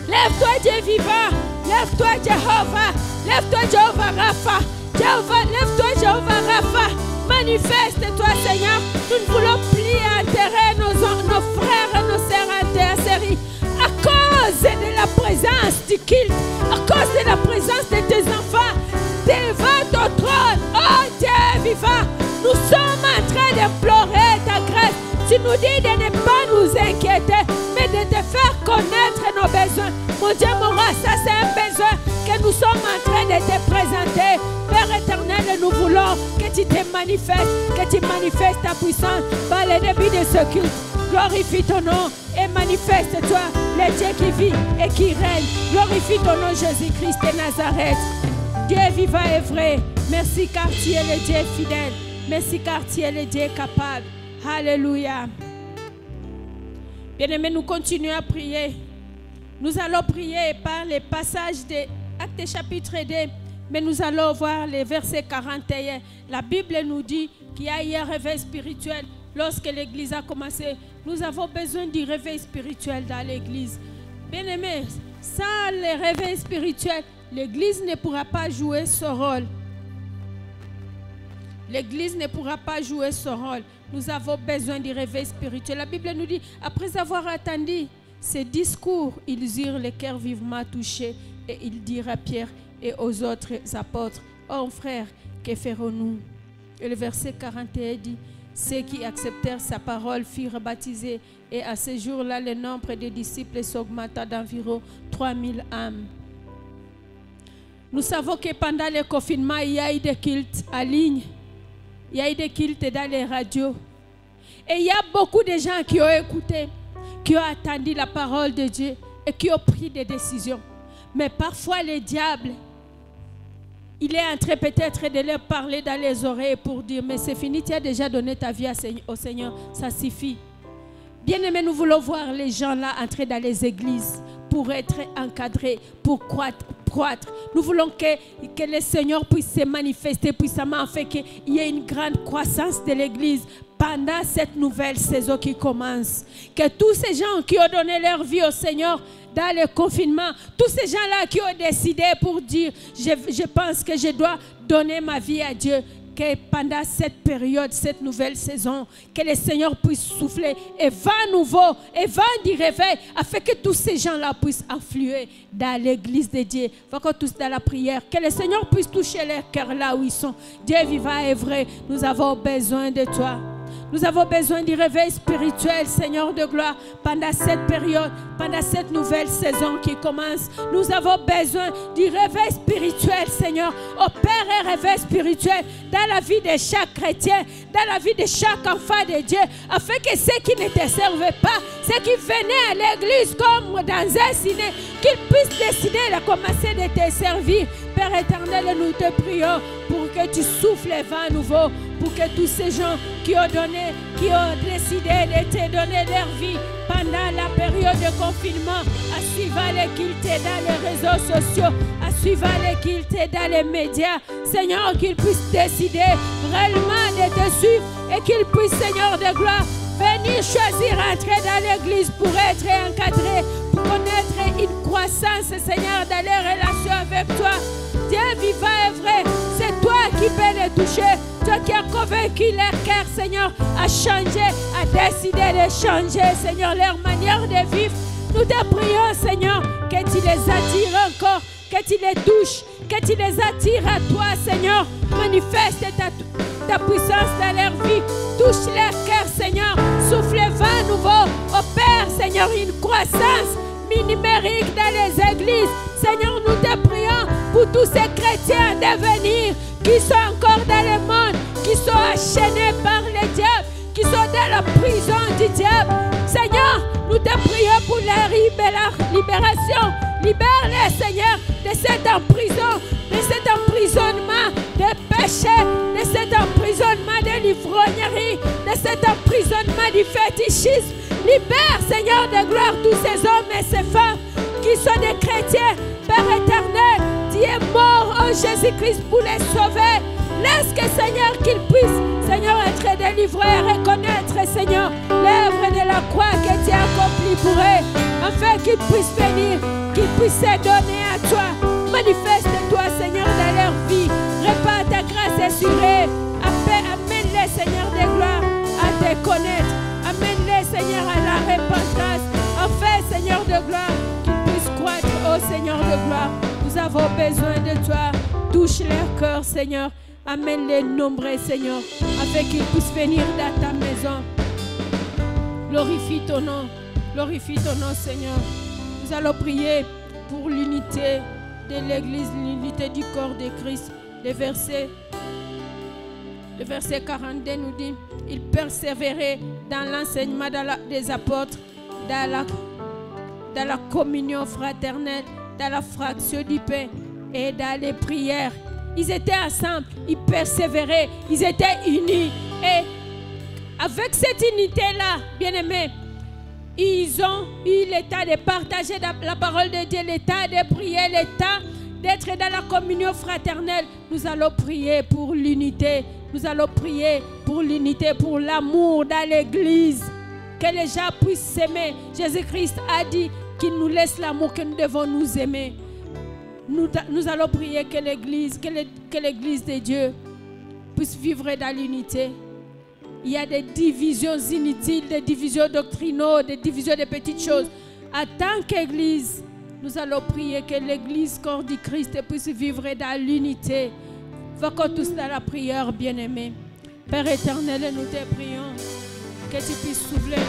Lève-toi, Dieu vivant. Lève-toi, Jéhovah. Lève-toi, Jéhovah Rapha. Lève-toi, Jéhovah Rapha. Manifeste-toi, Seigneur. Nous ne voulons plus enterrer nos frères et nos sœurs en série. À cause de la présence du culte, à cause de la présence de tes enfants, devant ton trône, oh Dieu vivant, nous sommes en train d'implorer ta grâce. Tu nous dis de ne pas nous inquiéter, mais de te faire connaître nos besoins. Mon Dieu, mon roi, ça c'est un besoin que nous sommes en train de te présenter. Père éternel, nous voulons que tu te manifestes, que tu manifestes ta puissance par le début de ce culte. Glorifie ton nom et manifeste-toi, le Dieu qui vit et qui règne. Glorifie ton nom, Jésus-Christ de Nazareth. Dieu vivant et vrai. Merci car tu es le Dieu fidèle. Merci car tu es le Dieu capable. Alléluia. Bien-aimés, nous continuons à prier. Nous allons prier par les passages de Actes chapitre 2. Mais nous allons voir les versets 41. La Bible nous dit qu'il y a eu un réveil spirituel. Lorsque l'Église a commencé, nous avons besoin du réveil spirituel dans l'Église. Bien-aimés, sans le réveil spirituel, l'Église ne pourra pas jouer ce rôle. L'Église ne pourra pas jouer ce rôle. Nous avons besoin du réveil spirituel. La Bible nous dit, après avoir attendu ces discours, ils eurent le cœur vivement touché et ils dirent à Pierre et aux autres apôtres, « Oh frères, que ferons-nous » Et le verset 41 dit, « Ceux qui acceptèrent sa parole furent baptisés et à ce jour-là, le nombre des disciples s'augmenta d'environ 3000 âmes. Nous savons que pendant le confinement, il y a eu des cultes en ligne. Il y a eu des cultes dans les radios. Et il y a beaucoup de gens qui ont écouté, qui ont attendu la parole de Dieu et qui ont pris des décisions. Mais parfois, le diable, il est en train peut-être de leur parler dans les oreilles pour dire, mais c'est fini, tu as déjà donné ta vie au Seigneur, ça suffit. Bien-aimés, nous voulons voir les gens là entrer dans les églises pour être encadrés, pour croître. Nous voulons que le Seigneur puisse se manifester puissamment afin qu'il y ait une grande croissance de l'église pendant cette nouvelle saison qui commence. Que tous ces gens qui ont donné leur vie au Seigneur dans le confinement, tous ces gens-là qui ont décidé pour dire, je pense que je dois donner ma vie à Dieu, que pendant cette période, cette nouvelle saison, que le Seigneur puisse souffler et vent nouveau, et vent du réveil, afin que tous ces gens-là puissent affluer dans l'église de Dieu. Faut que tous dans la prière, que le Seigneur puisse toucher leur cœur là où ils sont. Dieu vivant et vrai, nous avons besoin de toi. Nous avons besoin du réveil spirituel, Seigneur de gloire, pendant cette période, pendant cette nouvelle saison qui commence. Nous avons besoin du réveil spirituel, Seigneur. Opère un réveil spirituel dans la vie de chaque chrétien, dans la vie de chaque enfant de Dieu, afin que ceux qui ne te servaient pas, ceux qui venaient à l'église comme dans un ciné, qu'ils puissent décider de commencer de te servir. Père éternel, nous te prions pour que tu souffles le vent nouveau, pour que tous ces gens qui ont donné, qui ont décidé de te donner leur vie pendant la période de confinement, à suivre les cultes dans les réseaux sociaux, à suivre les cultes dans les médias, Seigneur, qu'ils puissent décider réellement de te suivre et qu'ils puissent, Seigneur de gloire, venir choisir entrer dans l'église pour être encadré, pour connaître une croissance, Seigneur, dans les relations avec toi. Dieu vivant et vrai, c'est toi qui peux les toucher. Toi qui as convaincu leur cœur, Seigneur, à changer, à décider de changer, Seigneur, leur manière de vivre. Nous te prions, Seigneur, que tu les attires encore, que tu les touches, que tu les attires à toi, Seigneur. Manifeste ta puissance dans leur vie. Touche leur cœur, Seigneur. Souffle vent nouveau. Opère, Seigneur, une croissance numérique dans les églises. Seigneur, nous te prions pour tous ces chrétiens à devenir qui sont encore dans le monde, qui sont enchaînés par le diable, qui sont dans la prison du diable. Seigneur, nous te prions pour leur libération. Libère-les, Seigneur, de cet emprisonnement, de péché, de cet emprisonnement de l'ivrognerie, de cet emprisonnement du fétichisme. Libère, Seigneur de gloire, tous ces hommes et ces femmes qui sont des chrétiens. Père éternel, tu es mort en Jésus-Christ pour les sauver. Laisse que, Seigneur, qu'ils puissent, Seigneur, être délivrés et reconnaître, Seigneur, l'œuvre de la croix que tu as accomplie pour eux, afin qu'ils puissent venir, qu'ils puissent se donner à toi. Manifeste-toi, Seigneur, dans leur vie. Répands ta grâce sur eux. Amène-les, Seigneur de gloire, à te connaître. Amène-les, Seigneur, à la repentance. Enfin, Seigneur de gloire, qu'ils puissent croître, ô Seigneur de gloire. Nous avons besoin de toi. Touche leur cœur, Seigneur. Amène-les nombreux, Seigneur, afin qu'ils puissent venir dans ta maison. Glorifie ton nom, Seigneur. Nous allons prier pour l'unité de l'Église, l'unité du corps de Christ. Le verset 42 nous dit, il persévérait dans l'enseignement des apôtres, dans la communion fraternelle, dans la fraction du pain et dans les prières. Ils étaient ensemble, ils persévéraient, ils étaient unis. Et avec cette unité-là, bien-aimés, ils ont eu l'état de partager la parole de Dieu, l'état de prier, l'état d'être dans la communion fraternelle. Nous allons prier pour l'unité. Nous allons prier pour l'unité, pour l'amour dans l'église. Que les gens puissent s'aimer. Jésus-Christ a dit qu'il nous laisse l'amour, que nous devons nous aimer. Nous allons prier que l'église de Dieu puisse vivre dans l'unité. Il y a des divisions inutiles, des divisions doctrinaux, des divisions de petites choses. En tant qu'église, nous allons prier que l'église corps du Christ puisse vivre dans l'unité. Faut qu'on tous dans la prière, bien-aimés. Père éternel, nous te prions que tu puisses souffler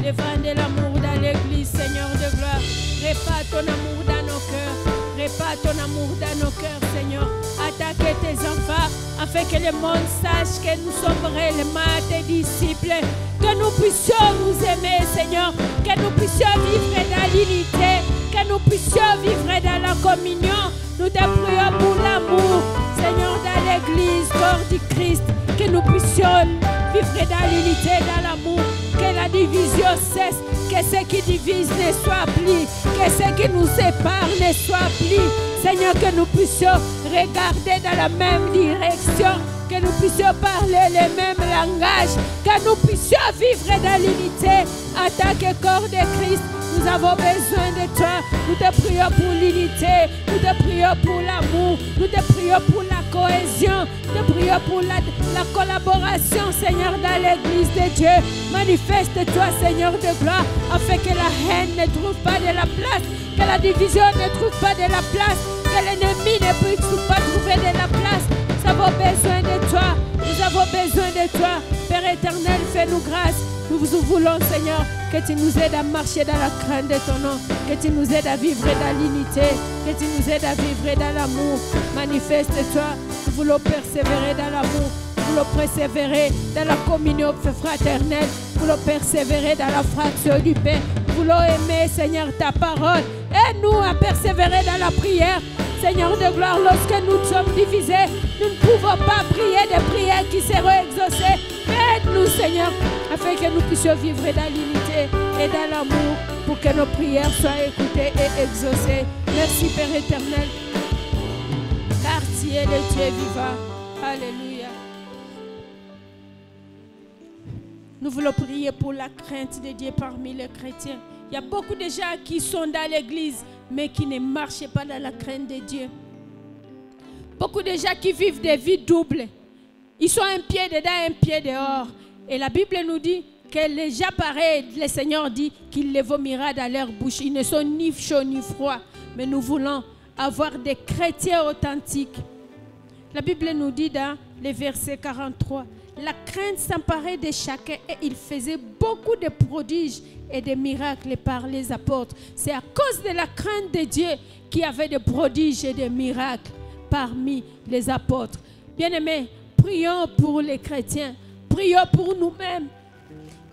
les vents de l'amour dans l'église, Seigneur de gloire. Répand ton amour dans nos cœurs. Répand ton amour dans nos cœurs, Seigneur. Attaque tes enfants afin que le monde sache que nous sommes réellement tes disciples. Que nous puissions nous aimer, Seigneur. Que nous puissions vivre dans l'unité. Que nous puissions vivre dans la communion. Nous te prions pour l'amour, Seigneur, dans l'église, corps du Christ. Que nous puissions vivre dans l'unité, dans l'amour. Que la division cesse. Que ce qui divise ne soit plus. Que ce qui nous sépare ne soit plus. Seigneur, que nous puissions regarder dans la même direction. Que nous puissions parler le même langage. Que nous puissions vivre dans l'unité. En tant que corps de Christ, nous avons besoin de toi. Nous te prions pour l'unité. Nous te prions pour l'amour. Nous te prions pour la cohésion. Nous te prions pour la collaboration, Seigneur, dans l'église de Dieu. Manifeste-toi, Seigneur de gloire, afin que la haine ne trouve pas de la place, que la division ne trouve pas de la place, que l'ennemi ne puisse pas trouver de la place. Nous avons besoin de toi. Nous avons besoin de toi. Père éternel, fais-nous grâce. Nous vous voulons, Seigneur, que tu nous aides à marcher dans la crainte de ton nom, que tu nous aides à vivre dans l'unité, que tu nous aides à vivre dans l'amour. Manifeste-toi. Nous voulons persévérer dans l'amour. Nous voulons persévérer dans la communion fraternelle. Nous voulons persévérer dans la fraction du pain. Nous voulons aimer, Seigneur, ta parole. Aide-nous à persévérer dans la prière. Seigneur de gloire, lorsque nous sommes divisés, nous ne pouvons pas prier des prières qui seront exaucées. Aide-nous, Seigneur, afin que nous puissions vivre dans l'unité et dans l'amour pour que nos prières soient écoutées et exaucées. Merci, Père éternel, car tu es le Dieu vivant. Alléluia. Nous voulons prier pour la crainte de Dieu parmi les chrétiens. Il y a beaucoup de gens qui sont dans l'église, mais qui ne marchent pas dans la crainte de Dieu. Beaucoup de gens qui vivent des vies doubles. Ils sont un pied dedans, un pied dehors. Et la Bible nous dit que les gens pareils, le Seigneur dit qu'il les vomira dans leur bouche. Ils ne sont ni chauds ni froids. Mais nous voulons avoir des chrétiens authentiques. La Bible nous dit dans le verset 43, la crainte s'emparait de chacun et il faisait beaucoup de prodiges et de miracles par les apôtres. C'est à cause de la crainte de Dieu qu'il y avait des prodiges et des miracles parmi les apôtres. Bien-aimés, prions pour les chrétiens, prions pour nous-mêmes.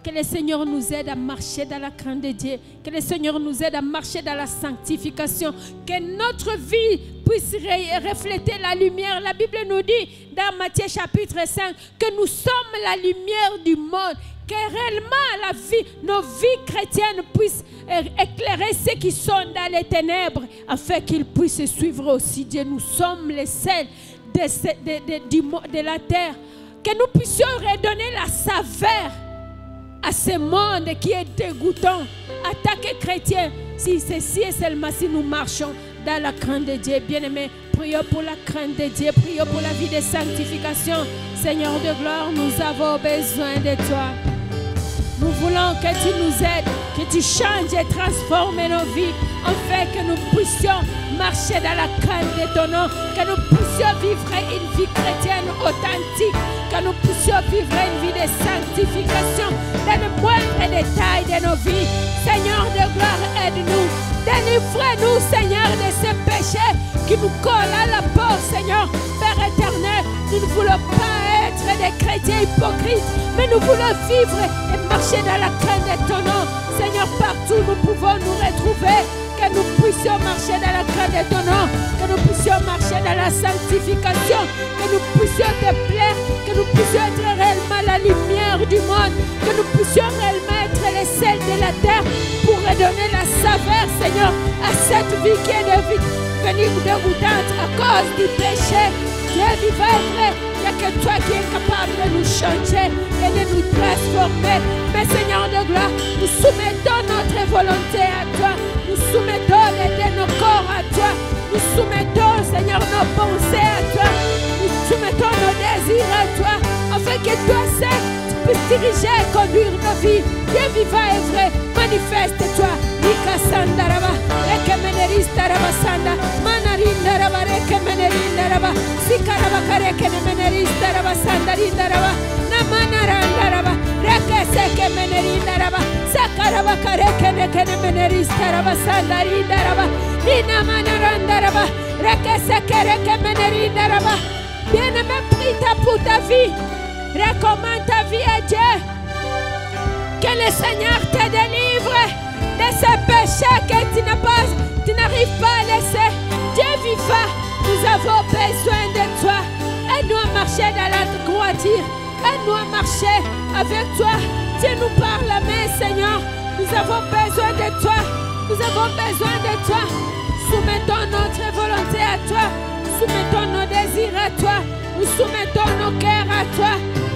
Que le Seigneur nous aide à marcher dans la crainte de Dieu. Que le Seigneur nous aide à marcher dans la sanctification. Que notre vie puisse refléter la lumière. La Bible nous dit dans Matthieu chapitre 5 que nous sommes la lumière du monde. Que réellement nos vies chrétiennes puissent éclairer ceux qui sont dans les ténèbres afin qu'ils puissent suivre aussi Dieu. Nous sommes les sels de la terre. Que nous puissions redonner la saveur à ce monde qui est dégoûtant. Attaque chrétien, si ceci est seulement si nous marchons dans la crainte de Dieu. Bien-aimés, prions pour la crainte de Dieu, prions pour la vie de sanctification. Seigneur de gloire, nous avons besoin de toi. Nous voulons que tu nous aides, que tu changes et transformes nos vies, afin que nous puissions marcher dans la crainte de ton nom, que nous puissions vivre une vie chrétienne authentique, que nous puissions vivre une vie de sanctification dans le moindre détail de nos vies. Seigneur de gloire, aide-nous. Délivre-nous, Seigneur, de ces péchés qui nous collent à la peau, Seigneur. Père éternel, nous ne voulons pas être des chrétiens hypocrites, mais nous voulons vivre et marcher dans la crainte de ton nom. Seigneur, partout nous pouvons nous retrouver, que nous puissions marcher dans la crainte de ton nom, que nous puissions marcher dans la sanctification, que nous puissions te plaire, que nous puissions être réellement la lumière du monde, que nous puissions réellement être les sels de la terre pour redonner la saveur, Seigneur, à cette vie qui est devenue dégoûtante à cause du péché. Dieu vivant et vrai, il n'y a que toi qui es capable de nous changer et de nous transformer. Mais Seigneur de gloire, nous soumettons notre volonté à toi. Nous soumettons nos corps à toi. Nous soumettons, Seigneur, nos pensées à toi. Nous soumettons nos désirs à toi. Afin que toi seul, tu puisses diriger et conduire nos vies. Dieu vivant et vrai, manifeste-toi. Lika sandaraba, reke menerista raba sanda, manarinda raba, reke menerinda raba, sikaraba kareke menerista raba sandarinda raba. manarandaraba. Rekeseke menerindaraba. Sakaraba karekene meneristaraba sandarindaraba. Lina manarandaraba. Rekeseke reke menerindaraba. Bien-aimé, prie pour ta vie. Recommande ta vie à Dieu. Que le Seigneur te délivre de ces péchés que tu n'arrives pas à laisser. Dieu vivant, nous avons besoin de toi. Aide-nous à marcher dans la droiture. Aide-nous à marcher avec toi. Tiens-nous par la main, Seigneur. Nous avons besoin de toi. Nous avons besoin de toi. Soumettons notre volonté à toi. Soumettons nos désirs à toi. Nous soumettons nos cœurs à toi.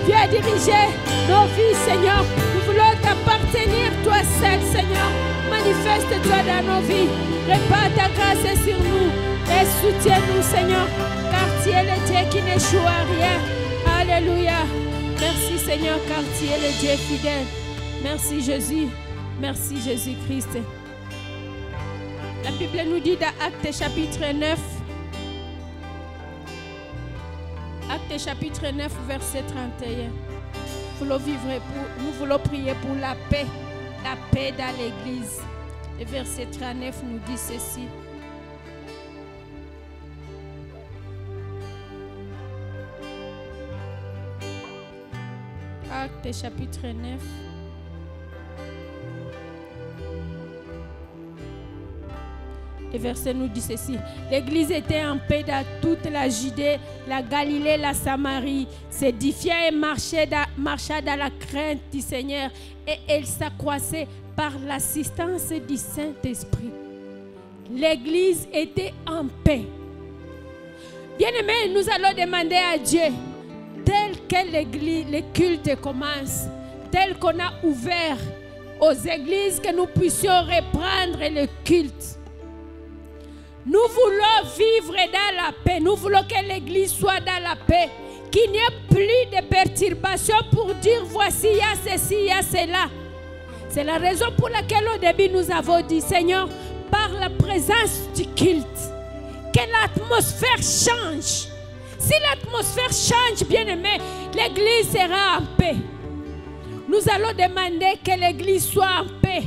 Viens diriger nos vies, Seigneur. Nous voulons t'appartenir, toi seul, Seigneur. Manifeste-toi dans nos vies. Répand ta grâce sur nous et soutiens-nous, Seigneur, car tu es le Dieu qui n'échoue à rien. Alléluia. Merci, Seigneur, car tu es le Dieu fidèle. Merci, Jésus. Merci, Jésus-Christ. La Bible nous dit dans Actes chapitre 9, Actes chapitre 9, verset 31. Nous voulons prier pour la paix dans l'église. Le verset 39 nous dit ceci. Actes chapitre 9. Le verset nous dit ceci. L'église était en paix dans toute la Judée, la Galilée, la Samarie, s'édifiait et marchait dans la crainte du Seigneur, et elle s'accroissait par l'assistance du Saint-Esprit. L'église était en paix. Bien-aimés, nous allons demander à Dieu, tel que l'église, le culte commence, tel qu'on a ouvert aux églises, que nous puissions reprendre le culte. Nous voulons vivre dans la paix. Nous voulons que l'église soit dans la paix. Qu'il n'y ait plus de perturbations pour dire voici, il y a ceci, il y a cela. C'est la raison pour laquelle au début nous avons dit, Seigneur, par la présence du culte, que l'atmosphère change. Si l'atmosphère change, bien aimé, l'église sera en paix. Nous allons demander que l'église soit en paix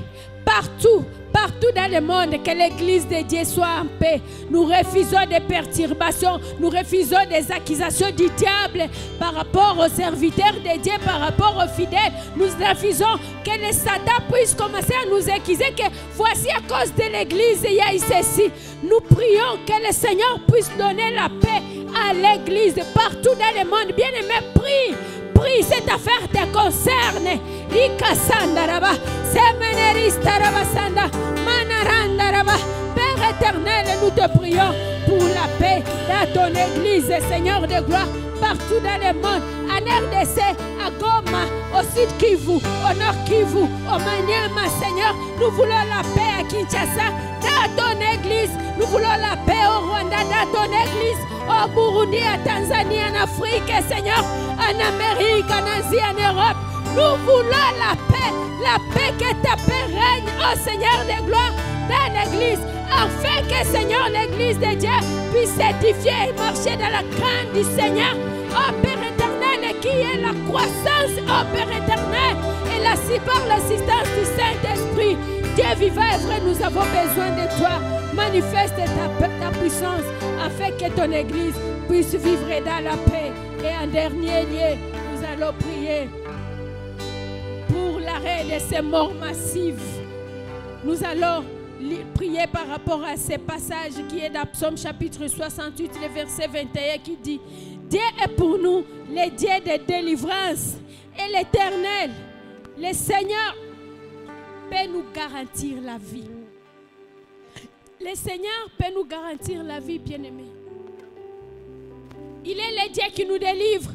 partout. Partout dans le monde, que l'église de Dieu soit en paix. Nous refusons des perturbations, nous refusons des accusations du diable par rapport aux serviteurs de Dieu, par rapport aux fidèles. Nous refusons que le Satan puisse commencer à nous accuser que voici à cause de l'église, il y a ceci. Nous prions que le Seigneur puisse donner la paix à l'église partout dans le monde. Bien aimé, prie. Prie, cette affaire te concerne. Père éternel, nous te prions pour la paix dans ton église, Seigneur de gloire, partout dans le monde, en RDC, à Goma, au Sud Kivu, au Nord Kivu, au Maniema, Seigneur. Nous voulons la paix à Kinshasa, dans ton église. Nous voulons la paix au Rwanda, dans ton église, au Burundi, à Tanzanie, en Afrique, Seigneur, en Amérique, en Asie, en Europe. Nous voulons la paix que ta paix règne, ô Seigneur de gloire, dans l'église, afin que, Seigneur, l'église de Dieu puisse s'édifier et marcher dans la crainte du Seigneur. Ô Père éternel, qui est la croissance, ô Père éternel, et là, si par l'assistance du Saint-Esprit, Dieu vivant et vrai, nous avons besoin de toi. Manifeste ta puissance afin que ton église puisse vivre dans la paix. Et en dernier lieu, nous allons prier pour l'arrêt de ces morts massives. Nous allons prier par rapport à ce passage qui est dans Psaume chapitre 68, le verset 21 qui dit: Dieu est pour nous le Dieu de délivrance et l'Éternel, le Seigneur peut nous garantir la vie. Le Seigneur peut nous garantir la vie, bien-aimés. Il est le Dieu qui nous délivre.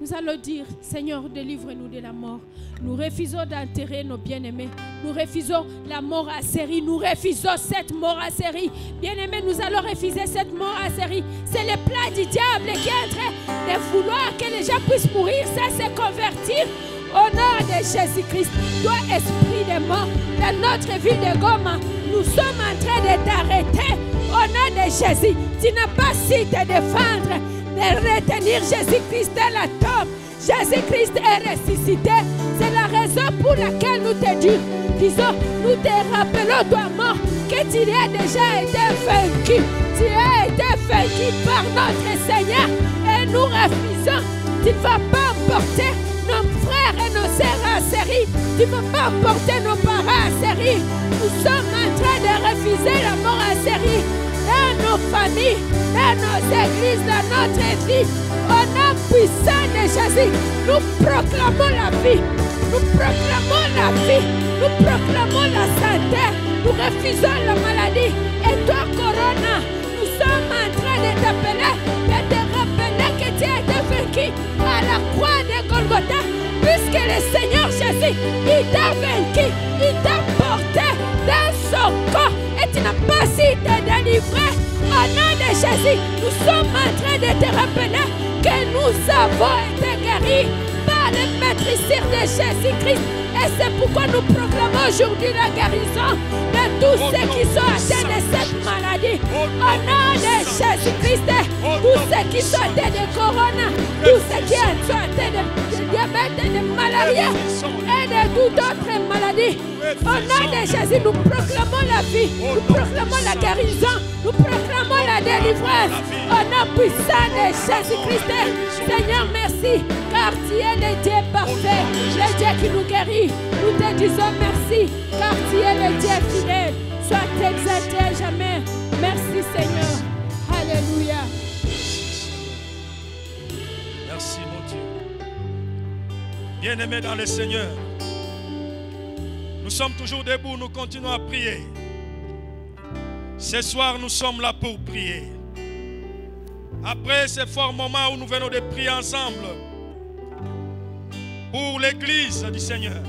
Nous allons dire: Seigneur, délivre-nous de la mort. Nous refusons d'enterrer nos bien-aimés. Nous refusons la mort à série. Nous refusons cette mort à série. Bien-aimés, nous allons refuser cette mort à série. C'est le plan du diable qui est en train de vouloir que les gens puissent mourir sans se convertir. Au nom de Jésus-Christ, toi, esprit de mort, dans notre ville de Goma, nous sommes en train de t'arrêter. Au nom de Jésus, tu n'as pas su te défendre, de retenir Jésus-Christ dans la tombe. Jésus-Christ est ressuscité. C'est la raison pour laquelle nous te disons, nous te rappelons, toi mort, que tu as déjà été vaincu. Tu as été vaincu par notre Seigneur et nous refusons. Tu ne vas pas emporter nos frères et nos sœurs à série. Tu ne vas pas emporter nos parents à série. Nous sommes en train de refuser la mort à série. Dans nos familles, dans nos églises, dans notre vie, au nom puissant de Jésus, nous proclamons la vie. Nous proclamons la vie. Nous proclamons la santé. Nous refusons la maladie. Et toi, Corona, nous sommes en train de t'appeler, de te rappeler que tu as été vaincu à la croix de Golgotha, puisque le Seigneur Jésus, il t'a vaincu, il t'a porté dans son corps et tu n'as pas su te délivrer. Au nom de Jésus, nous sommes en train de te rappeler que nous avons été guéris par le maîtriseur de Jésus-Christ. Et c'est pourquoi nous proclamons aujourd'hui la guérison de tous ceux qui sont atteints de cette maladie. Au nom de Jésus-Christ, tous ceux qui sont atteints de corona, tous ceux qui sont atteints de diabète, de malaria et de toute autre maladie. Au nom de Jésus, nous proclamons la vie, nous proclamons la guérison, nous proclamons la délivrance. Au nom puissant de Jésus-Christ, Seigneur, merci, car tu es le Dieu parfait, le Dieu qui nous guérit. Nous te disons merci, car tu es le Dieu fidèle. Sois exalté à jamais. Merci Seigneur. Alléluia. Merci mon Dieu. Bien-aimés dans le Seigneur, nous sommes toujours debout, nous continuons à prier. Ce soir, nous sommes là pour prier. Après ce fort moment où nous venons de prier ensemble pour l'Église du Seigneur,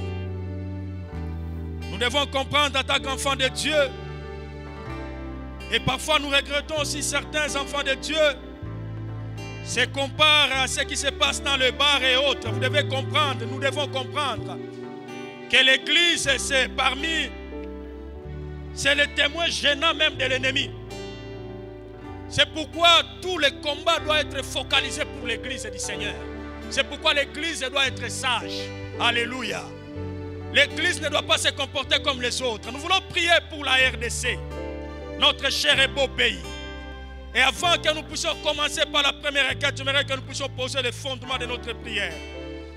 nous devons comprendre en tant qu'enfants de Dieu, et parfois nous regrettons aussi certains enfants de Dieu se comparent à ce qui se passe dans le bar et autres. Vous devez comprendre, nous devons comprendre que l'Église, c'est le témoin gênant même de l'ennemi. C'est pourquoi tous les combats doivent être focalisés pour l'Église du Seigneur. C'est pourquoi l'Église doit être sage. Alléluia. L'Église ne doit pas se comporter comme les autres. Nous voulons prier pour la RDC, notre cher et beau pays. Et avant que nous puissions commencer par la première requête, j'aimerais que nous puissions poser les fondements de notre prière.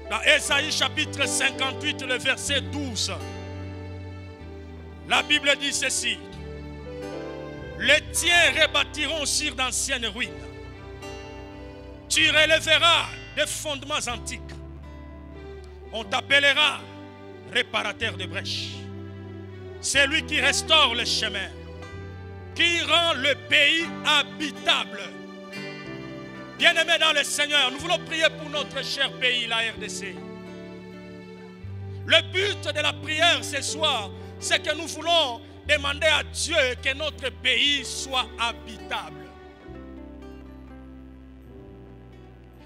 Dans Ésaïe chapitre 58, le verset 12, la Bible dit ceci: les tiens rebâtiront sur d'anciennes ruines. Tu relèveras des fondements antiques. On t'appellera réparateur de brèches. C'est lui qui restaure le chemin, qui rend le pays habitable. Bien-aimés dans le Seigneur, nous voulons prier pour notre cher pays, la RDC. Le but de la prière ce soir, c'est que nous voulons demander à Dieu que notre pays soit habitable.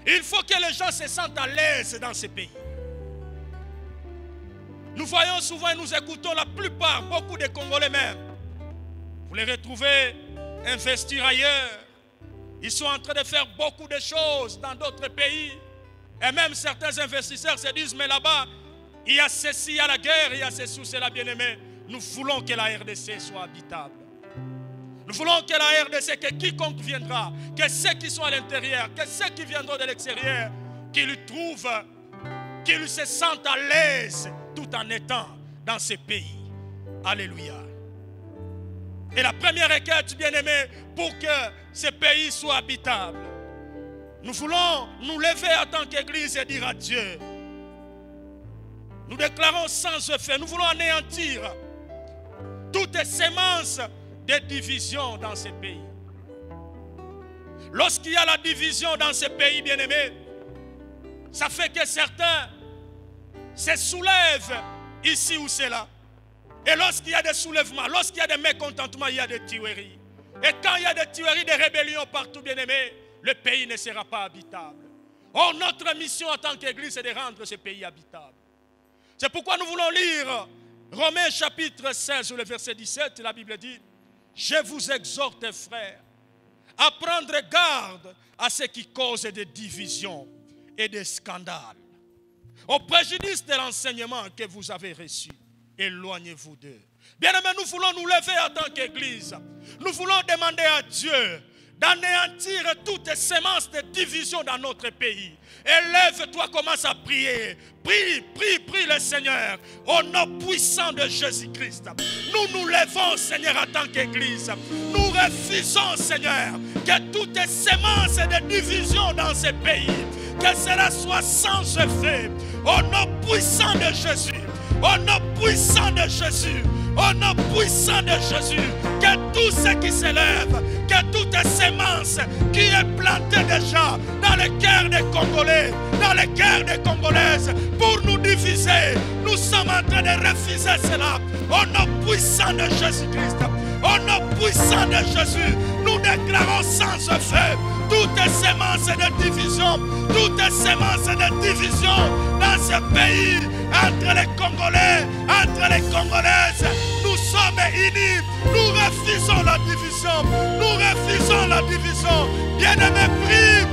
Il faut que les gens se sentent à l'aise dans ce pays. Nous voyons souvent et nous écoutons la plupart, beaucoup de Congolais même. Vous les retrouvez investir ailleurs. Ils sont en train de faire beaucoup de choses dans d'autres pays. Et même certains investisseurs se disent, mais là-bas, il y a ceci, il y a la guerre, il y a ceci, c'est la bien-aimée. Nous voulons que la RDC soit habitable. Nous voulons que la RDC, que quiconque viendra, que ceux qui sont à l'intérieur, que ceux qui viendront de l'extérieur, qu'ils trouvent, qu'ils se sentent à l'aise tout en étant dans ce pays. Alléluia. Et la première requête, bien-aimé, pour que ce pays soit habitable, nous voulons nous lever en tant qu'Église et dire à Dieu, nous déclarons sans effet, nous voulons anéantir toutes semences de division dans ce pays. Lorsqu'il y a la division dans ce pays, bien-aimé, ça fait que certains se soulèvent ici ou là. Et lorsqu'il y a des soulèvements, lorsqu'il y a des mécontentements, il y a des tueries. Et quand il y a des tueries, des rébellions partout, bien-aimé, le pays ne sera pas habitable. Or, notre mission en tant qu'Église, c'est de rendre ce pays habitable. C'est pourquoi nous voulons lire Romains chapitre 16, le verset 17, la Bible dit, « Je vous exhorte, frères, à prendre garde à ce qui cause des divisions et des scandales, au préjudice de l'enseignement que vous avez reçu. Éloignez-vous d'eux. Bien-aimés, nous voulons nous lever en tant qu'Église. Nous voulons demander à Dieu d'anéantir toutes semences de division dans notre pays. Élève-toi, commence à prier. Prie le Seigneur au nom puissant de Jésus-Christ. Nous nous levons, Seigneur, en tant qu'Église. Nous refusons, Seigneur, que toutes semences de division dans ce pays, que cela soit sans effet. Au nom puissant de Jésus. Au nom puissant de Jésus. Au nom puissant de Jésus, que tout ce qui s'élève, que toute sémence qui est plantée déjà dans le cœur des Congolais, dans le cœur des Congolaises, pour nous diviser, nous sommes en train de refuser cela. Au nom puissant de Jésus-Christ, au nom puissant de Jésus, nous déclarons sans effet toute sémence de division, toute sémence de division dans ce pays, entre les Congolais, entre les Congolaises. Nous sommes unis, nous refusons la division, nous refusons la division. Bien-aimés, prie,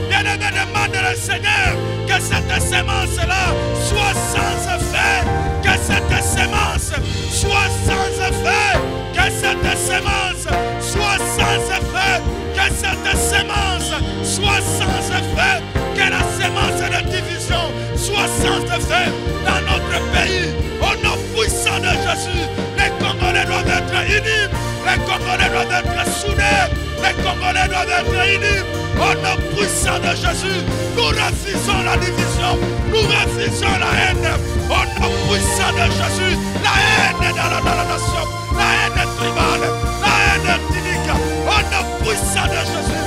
bien-aimés, demande au Seigneur que cette sémence-là soit sans effet, que cette sémence soit sans effet, que cette sémence soit sans effet, que cette sémence soit sans effet, que la sémence de division soit sans effet dans notre pays. Au nom puissant de Jésus, les Congolais doivent être unis, les Congolais doivent être soudés, les Congolais doivent être unis. Au nom puissant de Jésus, nous refusons la division, nous refusons la haine. Au nom puissant de Jésus, la haine dans la nation, la haine tribale, la haine ethnique. Au nom puissant de Jésus,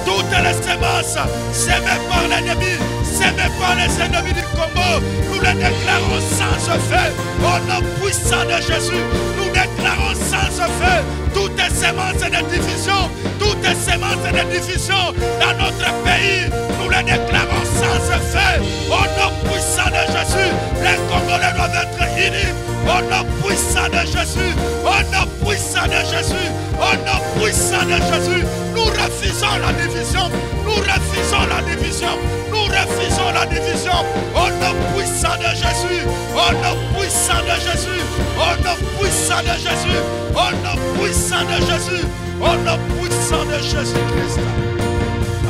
toutes les semences sémées par l'ennemi, sémées par les ennemis du Congo, nous les déclarons sans effet. Au nom puissant de Jésus, nous déclarons sans effet toutes les semences de division, toutes les semences de division dans notre pays, nous les déclarons sans effet. Au nom puissant de Jésus, les Congolais doivent être unis. Au nom puissant de Jésus, au nom puissant de Jésus, au nom puissant de Jésus, nous refusons la division, nous refusons la division, nous refusons la division. Au nom puissant de Jésus, au nom puissant de Jésus, au nom puissant de Jésus, au nom puissant de Jésus, au nom puissant de Jésus-Christ.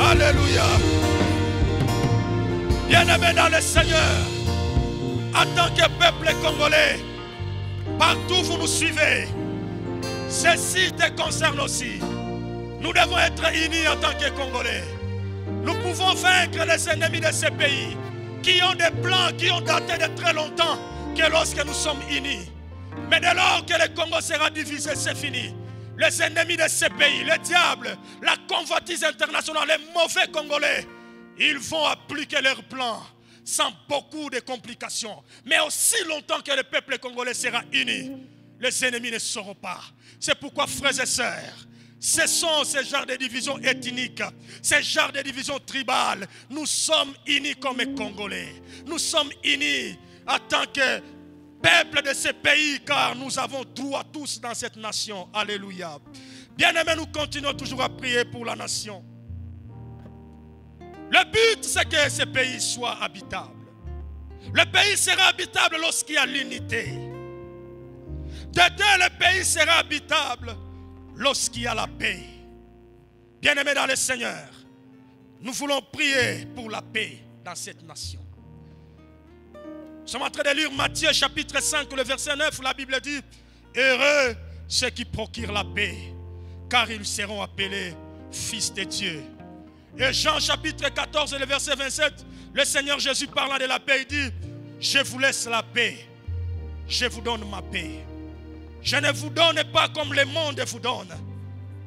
Alléluia. Bien-aimés dans le Seigneur, en tant que peuple congolais, partout vous nous suivez, ceci te concerne aussi. Nous devons être unis en tant que Congolais. Nous pouvons vaincre les ennemis de ce pays qui ont des plans qui ont daté de très longtemps que lorsque nous sommes unis. Mais dès lors que le Congo sera divisé, c'est fini. Les ennemis de ce pays, le diable, la convoitise internationale, les mauvais Congolais, ils vont appliquer leurs plans sans beaucoup de complications. Mais aussi longtemps que le peuple congolais sera uni, les ennemis ne sauront pas. C'est pourquoi, frères et sœurs, ce sont ces genres de divisions ethniques, ces genres de divisions tribales. Nous sommes unis comme Congolais. Nous sommes unis en tant que peuple de ce pays, car nous avons droit tous dans cette nation. Alléluia. Bien-aimés, nous continuons toujours à prier pour la nation. Le but, c'est que ce pays soit habitable. Le pays sera habitable lorsqu'il y a l'unité. De deux, le pays sera habitable lorsqu'il y a la paix. Bien-aimés dans le Seigneur, nous voulons prier pour la paix dans cette nation. Nous sommes en train de lire Matthieu chapitre 5, le verset 9, où la Bible dit: heureux ceux qui procurent la paix, car ils seront appelés fils de Dieu. Et Jean chapitre 14, le verset 27, le Seigneur Jésus parlant de la paix, il dit: je vous laisse la paix, je vous donne ma paix. Je ne vous donne pas comme le monde vous donne.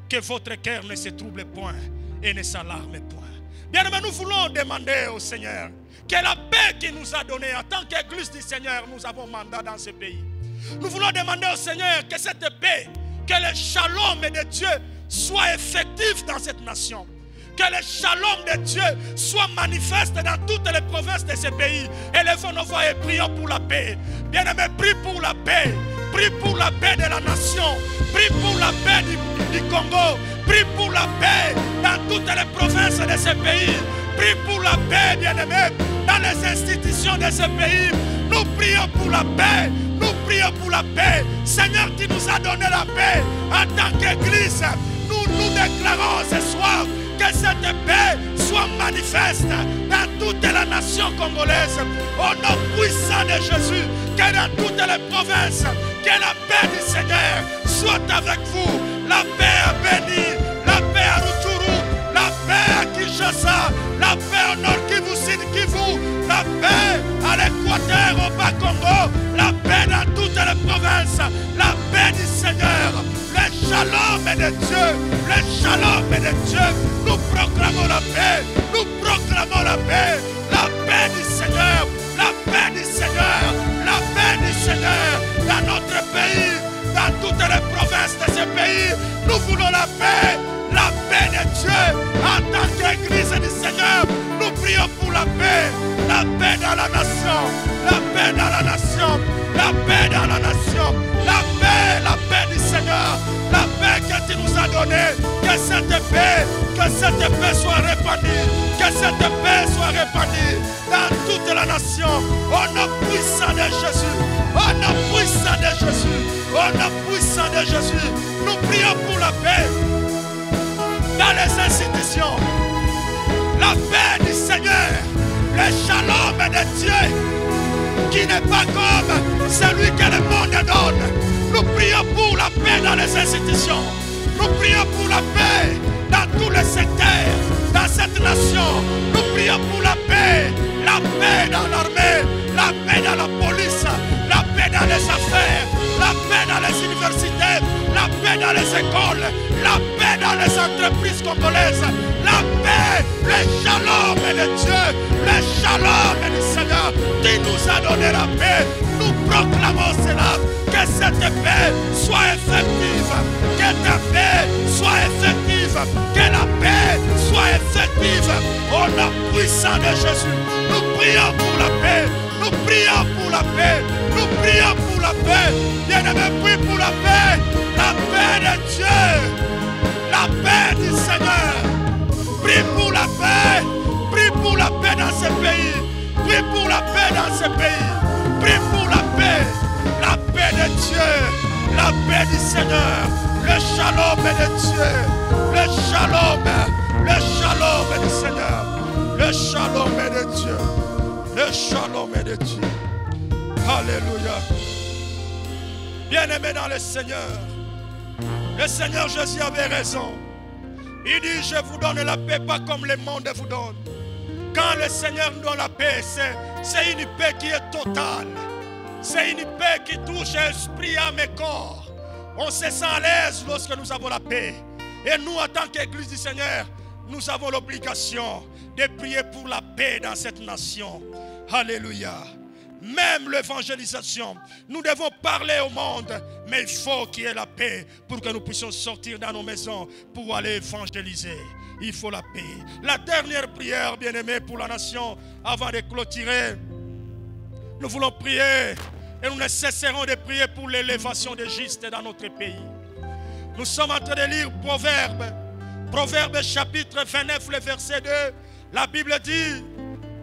Que votre cœur ne se trouble point et ne s'alarme point. Bien aimé, nous voulons demander au Seigneur que la paix qu'il nous a donnée en tant qu'Église du Seigneur, nous avons mandat dans ce pays. Nous voulons demander au Seigneur que cette paix, que le shalom de Dieu soit effectif dans cette nation. Que le shalom de Dieu soit manifeste dans toutes les provinces de ce pays. Élevons nos voix et prions pour la paix. Bien-aimés, prie pour la paix. Prie pour la paix de la nation. Prie pour la paix du Congo. Prie pour la paix dans toutes les provinces de ce pays. Prie pour la paix, bien-aimés, dans les institutions de ce pays. Nous prions pour la paix. Nous prions pour la paix. Seigneur, qui nous a donné la paix en tant qu'Église, nous déclarons ce soir que cette paix soit manifeste dans toute la nation congolaise. Au nom puissant de Jésus, que dans toutes les provinces, que la paix du Seigneur soit avec vous. La paix à Béni, la paix à Rutshuru, la paix à Kinshasa, la paix au nord Kivu, Sud Kivu, la paix à l'Équateur, au Bas-Congo, la paix dans toutes les provinces, la paix du Seigneur, le shalom de Dieu, le shalom de Dieu. Nous proclamons la paix, nous proclamons la paix du Seigneur, la paix du Seigneur, la paix du Seigneur dans notre pays, dans toutes les provinces de ce pays. Nous voulons la paix de Dieu en tant qu'Église du Seigneur. Nous prions pour la paix dans la nation, la paix dans la nation, la paix dans la nation, la paix du Seigneur, la paix que tu nous as donnée, que cette paix soit répandue, que cette paix soit répandue dans toute la nation, au nom puissant de Jésus, au nom puissant de Jésus, au nom puissant de Jésus. Nous prions pour la paix dans les institutions, la paix du Seigneur, le shalom de Dieu, qui n'est pas comme celui que le monde donne. Nous prions pour la paix dans les institutions. Nous prions pour la paix dans tous les secteurs, dans cette nation. Nous prions pour la paix dans l'armée, la paix dans la police, la paix dans les affaires, la paix dans les universités, la paix dans les écoles, la paix dans les entreprises congolaises, la paix, le shalom de Dieu, le shalom du Seigneur qui nous a donné la paix. Nous proclamons cela, que cette paix soit effective, que ta paix soit effective, que la paix soit effective au nom puissant de Jésus. Nous prions pour la paix, nous prions pour la paix, nous prions pour la paix. Bien-aimés, prie pour la paix de Dieu, la paix du Seigneur. Prie pour la paix dans ce pays, prie pour la paix dans ce pays, prie pour la paix de Dieu, la paix du Seigneur, le shalom de Dieu, le shalom du Seigneur, le shalom de Dieu, le shalom de Dieu. Alléluia. Bien-aimé dans le Seigneur Jésus avait raison. Il dit, je vous donne la paix, pas comme le monde vous donne. Quand le Seigneur nous donne la paix, c'est une paix qui est totale. C'est une paix qui touche esprit, âme et corps. On se sent à l'aise lorsque nous avons la paix. Et nous, en tant qu'Église du Seigneur, nous avons l'obligation de prier pour la paix dans cette nation. Alléluia. Même l'évangélisation, nous devons parler au monde, mais il faut qu'il y ait la paix pour que nous puissions sortir dans nos maisons pour aller évangéliser. Il faut la paix. La dernière prière, bien-aimée, pour la nation, avant de clôturer, nous voulons prier et nous ne cesserons de prier pour l'élévation des justes dans notre pays. Nous sommes en train de lire Proverbes chapitre 29, le verset 2. La Bible dit,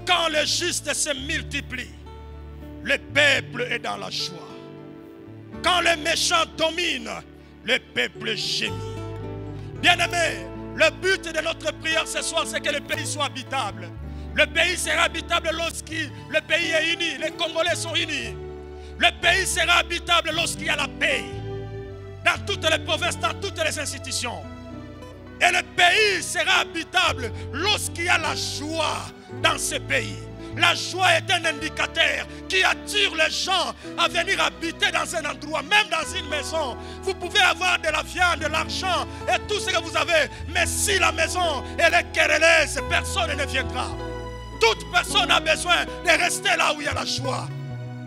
quand les justes se multiplient, le peuple est dans la joie. Quand les méchants dominent, le peuple gémit. Bien-aimés, le but de notre prière ce soir, c'est que le pays soit habitable. Le pays sera habitable lorsque le pays est uni, les Congolais sont unis. Le pays sera habitable lorsqu'il y a la paix. Dans toutes les provinces, dans toutes les institutions. Et le pays sera habitable lorsqu'il y a la joie dans ce pays. La joie est un indicateur qui attire les gens à venir habiter dans un endroit, même dans une maison. Vous pouvez avoir de la viande, de l'argent et tout ce que vous avez. Mais si la maison elle est querelleuse, personne ne viendra. Toute personne a besoin de rester là où il y a la joie.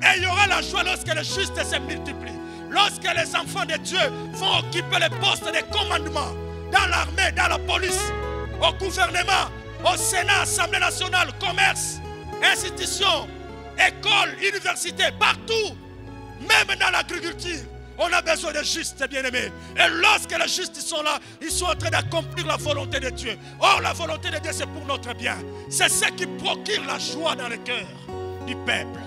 Et il y aura la joie lorsque les justes se multiplient. Lorsque les enfants de Dieu vont occuper les postes de commandement dans l'armée, dans la police, au gouvernement, au Sénat, Assemblée nationale, commerce, institutions, écoles, universités, partout. Même dans l'agriculture, on a besoin de justes, bien-aimés. Et lorsque les justes sont là, ils sont en train d'accomplir la volonté de Dieu. Or, la volonté de Dieu, c'est pour notre bien. C'est ce qui procure la joie dans le cœur du peuple.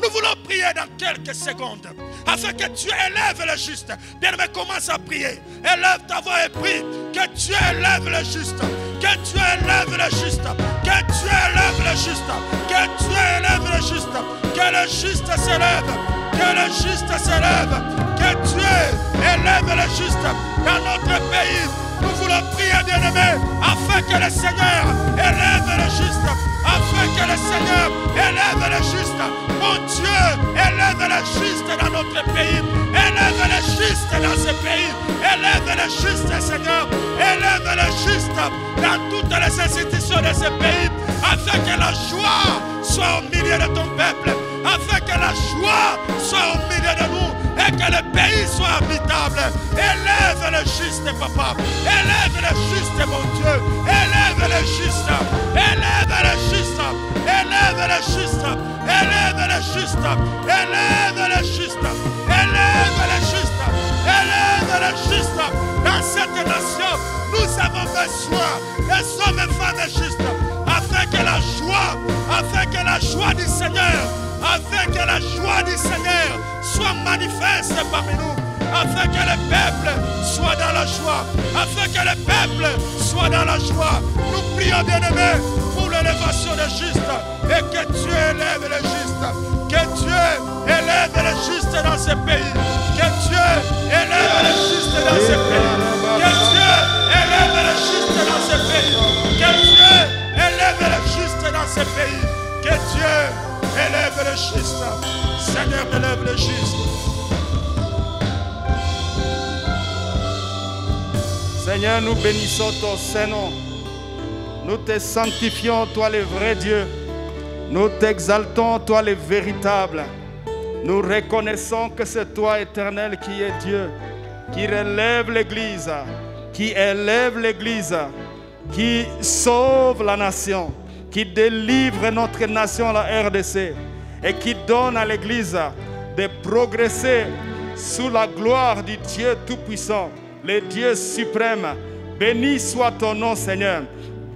Nous voulons prier dans quelques secondes afin que Dieu élève le juste. Bien-aimé, commence à prier. Élève ta voix et prie. Que Dieu élève le juste. Que Dieu élève le juste. Que Dieu élève le juste. Que Dieu élève le juste. Que le juste s'élève. Que le juste s'élève. Que Dieu élève le juste dans notre pays. Nous voulons prier, bien-aimés, afin que le Seigneur élève le juste. Afin que le Seigneur élève le juste. Mon Dieu, élève le juste dans notre pays. Élève le juste dans ce pays. Élève le juste, Seigneur. Élève le juste dans toutes les institutions de ce pays. Afin que la joie soit au milieu de ton peuple. Afin que la joie soit au milieu de nous. Et que le pays soit habitable. Élève le juste, papa. Élève le juste, mon Dieu. Élève le juste. Élève le juste. Élève le juste. Élève le juste. Élève le juste. Élève le juste. Élève le juste. Dans cette nation, nous avons besoin des hommes et femmes justes. Afin que la joie du Seigneur, afin que la joie du Seigneur soit manifeste parmi nous, afin que le peuple soit dans la joie, afin que le peuple soit dans la joie. Nous prions, bien-aimés, pour l'élévation des justes et que Dieu élève les justes, que Dieu élève les justes dans ce pays, que Dieu élève les justes dans ce pays, que Dieu élève les justes dans ce pays, que Dieu élève les justes dans ce pays, que Dieu élève le juste. Seigneur, élève le juste. Seigneur, nous bénissons ton Saint-Nom. Nous te sanctifions, toi le vrai Dieu. Nous t'exaltons, toi le véritable. Nous reconnaissons que c'est toi, Éternel, qui est Dieu, qui relève l'Église, qui élève l'Église, qui sauve la nation, qui délivre notre nation, la RDC, et qui donne à l'Église de progresser sous la gloire du Dieu Tout-Puissant, le Dieu suprême. Béni soit ton nom, Seigneur.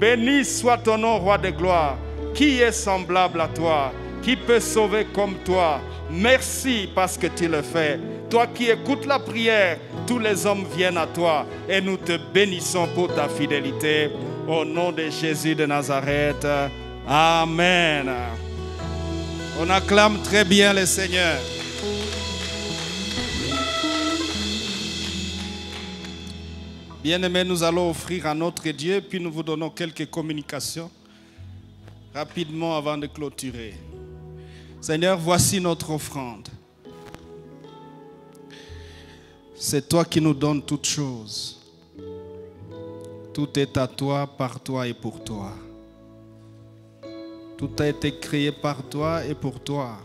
Béni soit ton nom, Roi de gloire. Qui est semblable à toi? Qui peut sauver comme toi? Merci parce que tu le fais. Toi qui écoutes la prière, tous les hommes viennent à toi et nous te bénissons pour ta fidélité. Au nom de Jésus de Nazareth. Amen. On acclame très bien le Seigneur. Bien-aimés, nous allons offrir à notre Dieu, puis nous vous donnons quelques communications rapidement avant de clôturer. Seigneur, voici notre offrande. C'est toi qui nous donnes toutes choses. Tout est à toi, par toi et pour toi. Tout a été créé par toi et pour toi.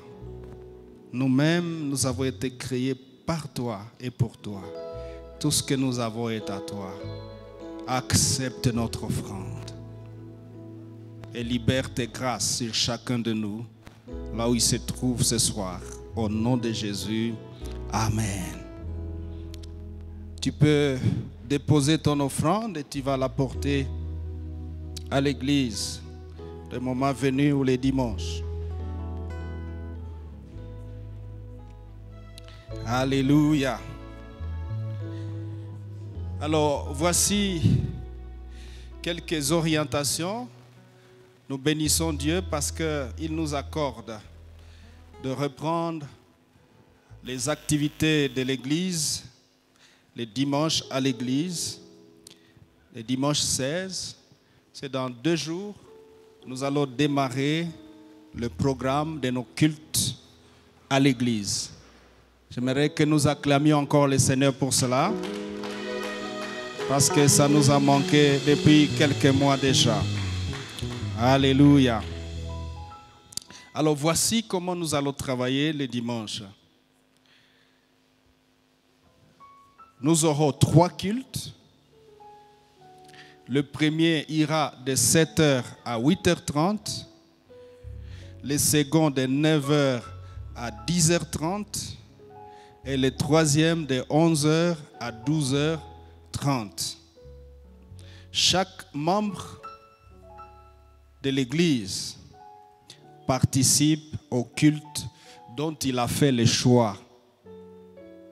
Nous-mêmes, nous avons été créés par toi et pour toi. Tout ce que nous avons est à toi. Accepte notre offrande et libère tes grâces sur chacun de nous, là où il se trouve ce soir. Au nom de Jésus, Amen. Tu peux déposer ton offrande et tu vas la porter à l'église le moment venu ou les dimanches. Alléluia. Alors, voici quelques orientations. Nous bénissons Dieu parce qu'il nous accorde de reprendre les activités de l'église les dimanches à l'église. Le dimanche 16, c'est dans 2 jours. Nous allons démarrer le programme de nos cultes à l'église. J'aimerais que nous acclamions encore le Seigneur pour cela, parce que ça nous a manqué depuis quelques mois déjà. Alléluia. Alors voici comment nous allons travailler le dimanche. Nous aurons 3 cultes. Le premier ira de 7h à 8h30. Le second de 9h à 10h30. et le troisième de 11h à 12h30. Chaque membre de l'Église participe au culte dont il a fait le choix,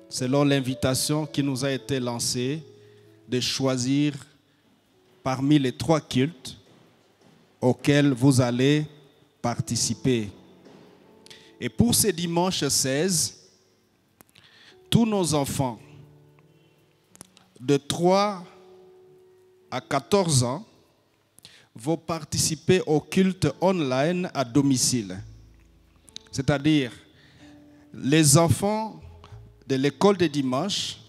selon l'invitation qui nous a été lancée de choisir parmi les 3 cultes auxquels vous allez participer. Et pour ce dimanche 16, tous nos enfants de 3 à 14 ans vont participer au culte online à domicile. C'est-à-dire, les enfants de l'école de dimanche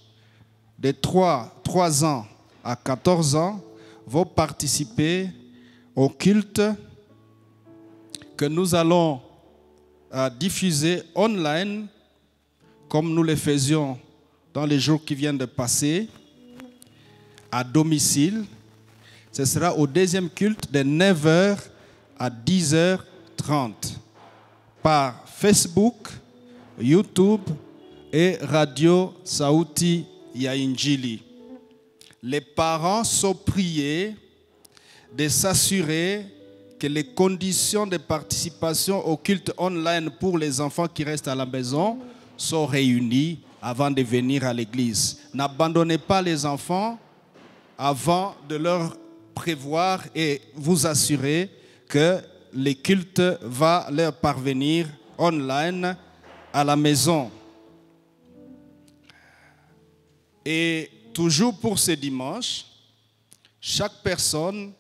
de 3 ans à 14 ans vont participer au culte que nous allons diffuser online comme nous le faisions dans les jours qui viennent de passer, à domicile. Ce sera au deuxième culte de 9h à 10h30 par Facebook, YouTube et Radio Sauti ya Injili. Les parents sont priés de s'assurer que les conditions de participation au culte online pour les enfants qui restent à la maison sont réunies avant de venir à l'église. N'abandonnez pas les enfants avant de leur prévoir et vous assurer que le culte va leur parvenir online à la maison. Et toujours pour ce dimanche, chaque personne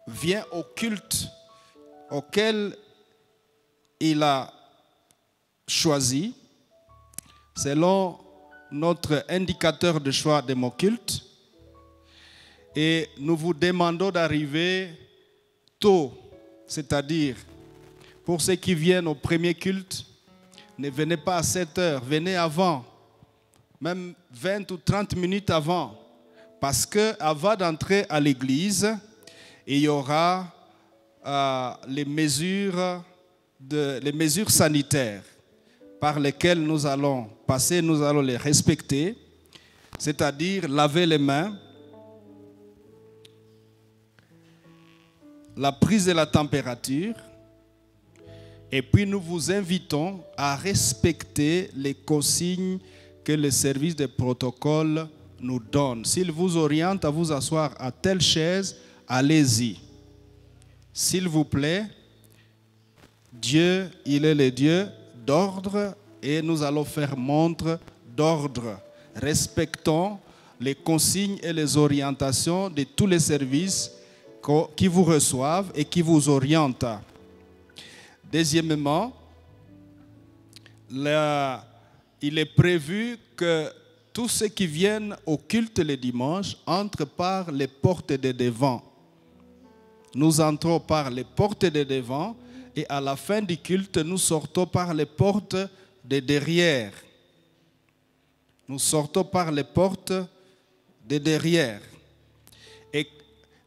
vient au culte auquel il a choisi selon notre indicateur de choix de mon culte. Et nous vous demandons d'arriver tôt, c'est-à-dire pour ceux qui viennent au premier culte, ne venez pas à 7 heures, venez avant, même 20 ou 30 minutes avant, parce qu'avant d'entrer à l'église, il y aura les mesures sanitaires par lesquelles nous allons passer, nous allons les respecter, c'est-à-dire laver les mains, la prise de la température, et puis nous vous invitons à respecter les consignes que le service de protocole nous donne. S'il vous oriente à vous asseoir à telle chaise, allez-y. S'il vous plaît, Dieu, il est le Dieu d'ordre et nous allons faire montre d'ordre. Respectons les consignes et les orientations de tous les services qui vous reçoivent et qui vous orientent. Deuxièmement, il est prévu que tous ceux qui viennent au culte le dimanche entrent par les portes de devant. Nous entrons par les portes de devant et à la fin du culte, nous sortons par les portes de derrière. Nous sortons par les portes de derrière. Et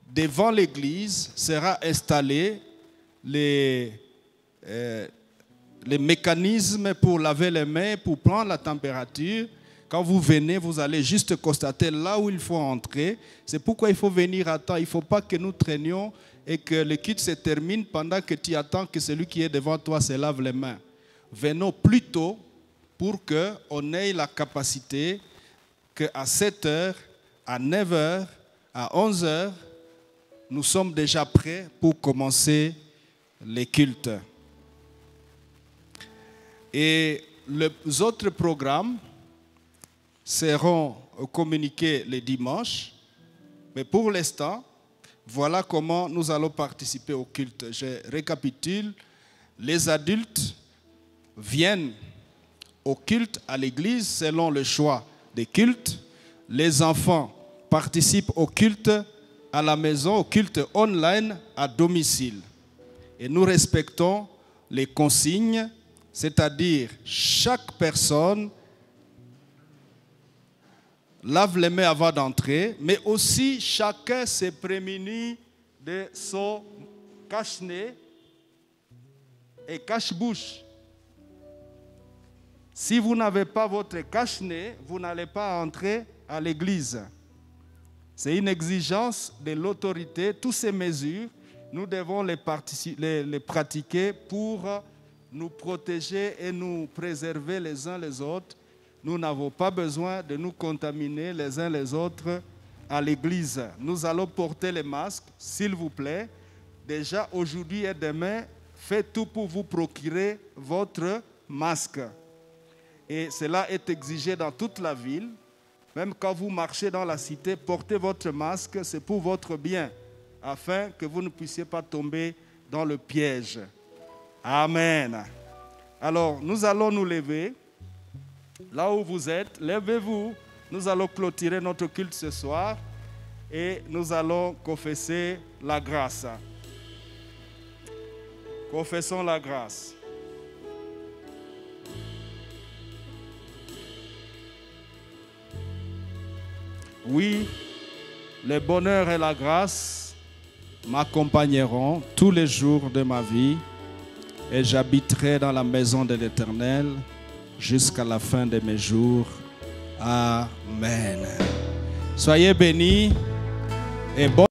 devant l'église sera installé les mécanismes pour laver les mains, pour prendre la température. Quand vous venez, vous allez juste constater là où il faut entrer. C'est pourquoi il faut venir à temps. Il ne faut pas que nous traînions et que le culte se termine pendant que tu attends que celui qui est devant toi se lave les mains. Venons plus tôt pour qu'on ait la capacité qu'à 7 heures, à 9 heures, à 11 heures, nous sommes déjà prêts pour commencer les cultes. Et les autres programmes seront communiqués le dimanche. Mais pour l'instant, voilà comment nous allons participer au culte. Je récapitule. Les adultes viennent au culte à l'église selon le choix des cultes. Les enfants participent au culte à la maison, au culte online à domicile. Et nous respectons les consignes, c'est-à-dire chaque personne lave les mains avant d'entrer, mais aussi chacun se prémunit de son cache-nez et cache-bouche. Si vous n'avez pas votre cache-nez, vous n'allez pas entrer à l'église. C'est une exigence de l'autorité. Toutes ces mesures, nous devons les pratiquer pour nous protéger et nous préserver les uns les autres. Nous n'avons pas besoin de nous contaminer les uns les autres à l'église. Nous allons porter les masques, s'il vous plaît. Déjà aujourd'hui et demain, faites tout pour vous procurer votre masque. Et cela est exigé dans toute la ville. Même quand vous marchez dans la cité, portez votre masque, c'est pour votre bien, afin que vous ne puissiez pas tomber dans le piège. Amen. Alors, nous allons nous lever. Là où vous êtes, levez-vous. Nous allons clôturer notre culte ce soir et nous allons confesser la grâce. Confessons la grâce. Oui, le bonheur et la grâce m'accompagneront tous les jours de ma vie et j'habiterai dans la maison de l'Éternel jusqu'à la fin de mes jours. Amen. Soyez bénis et bon.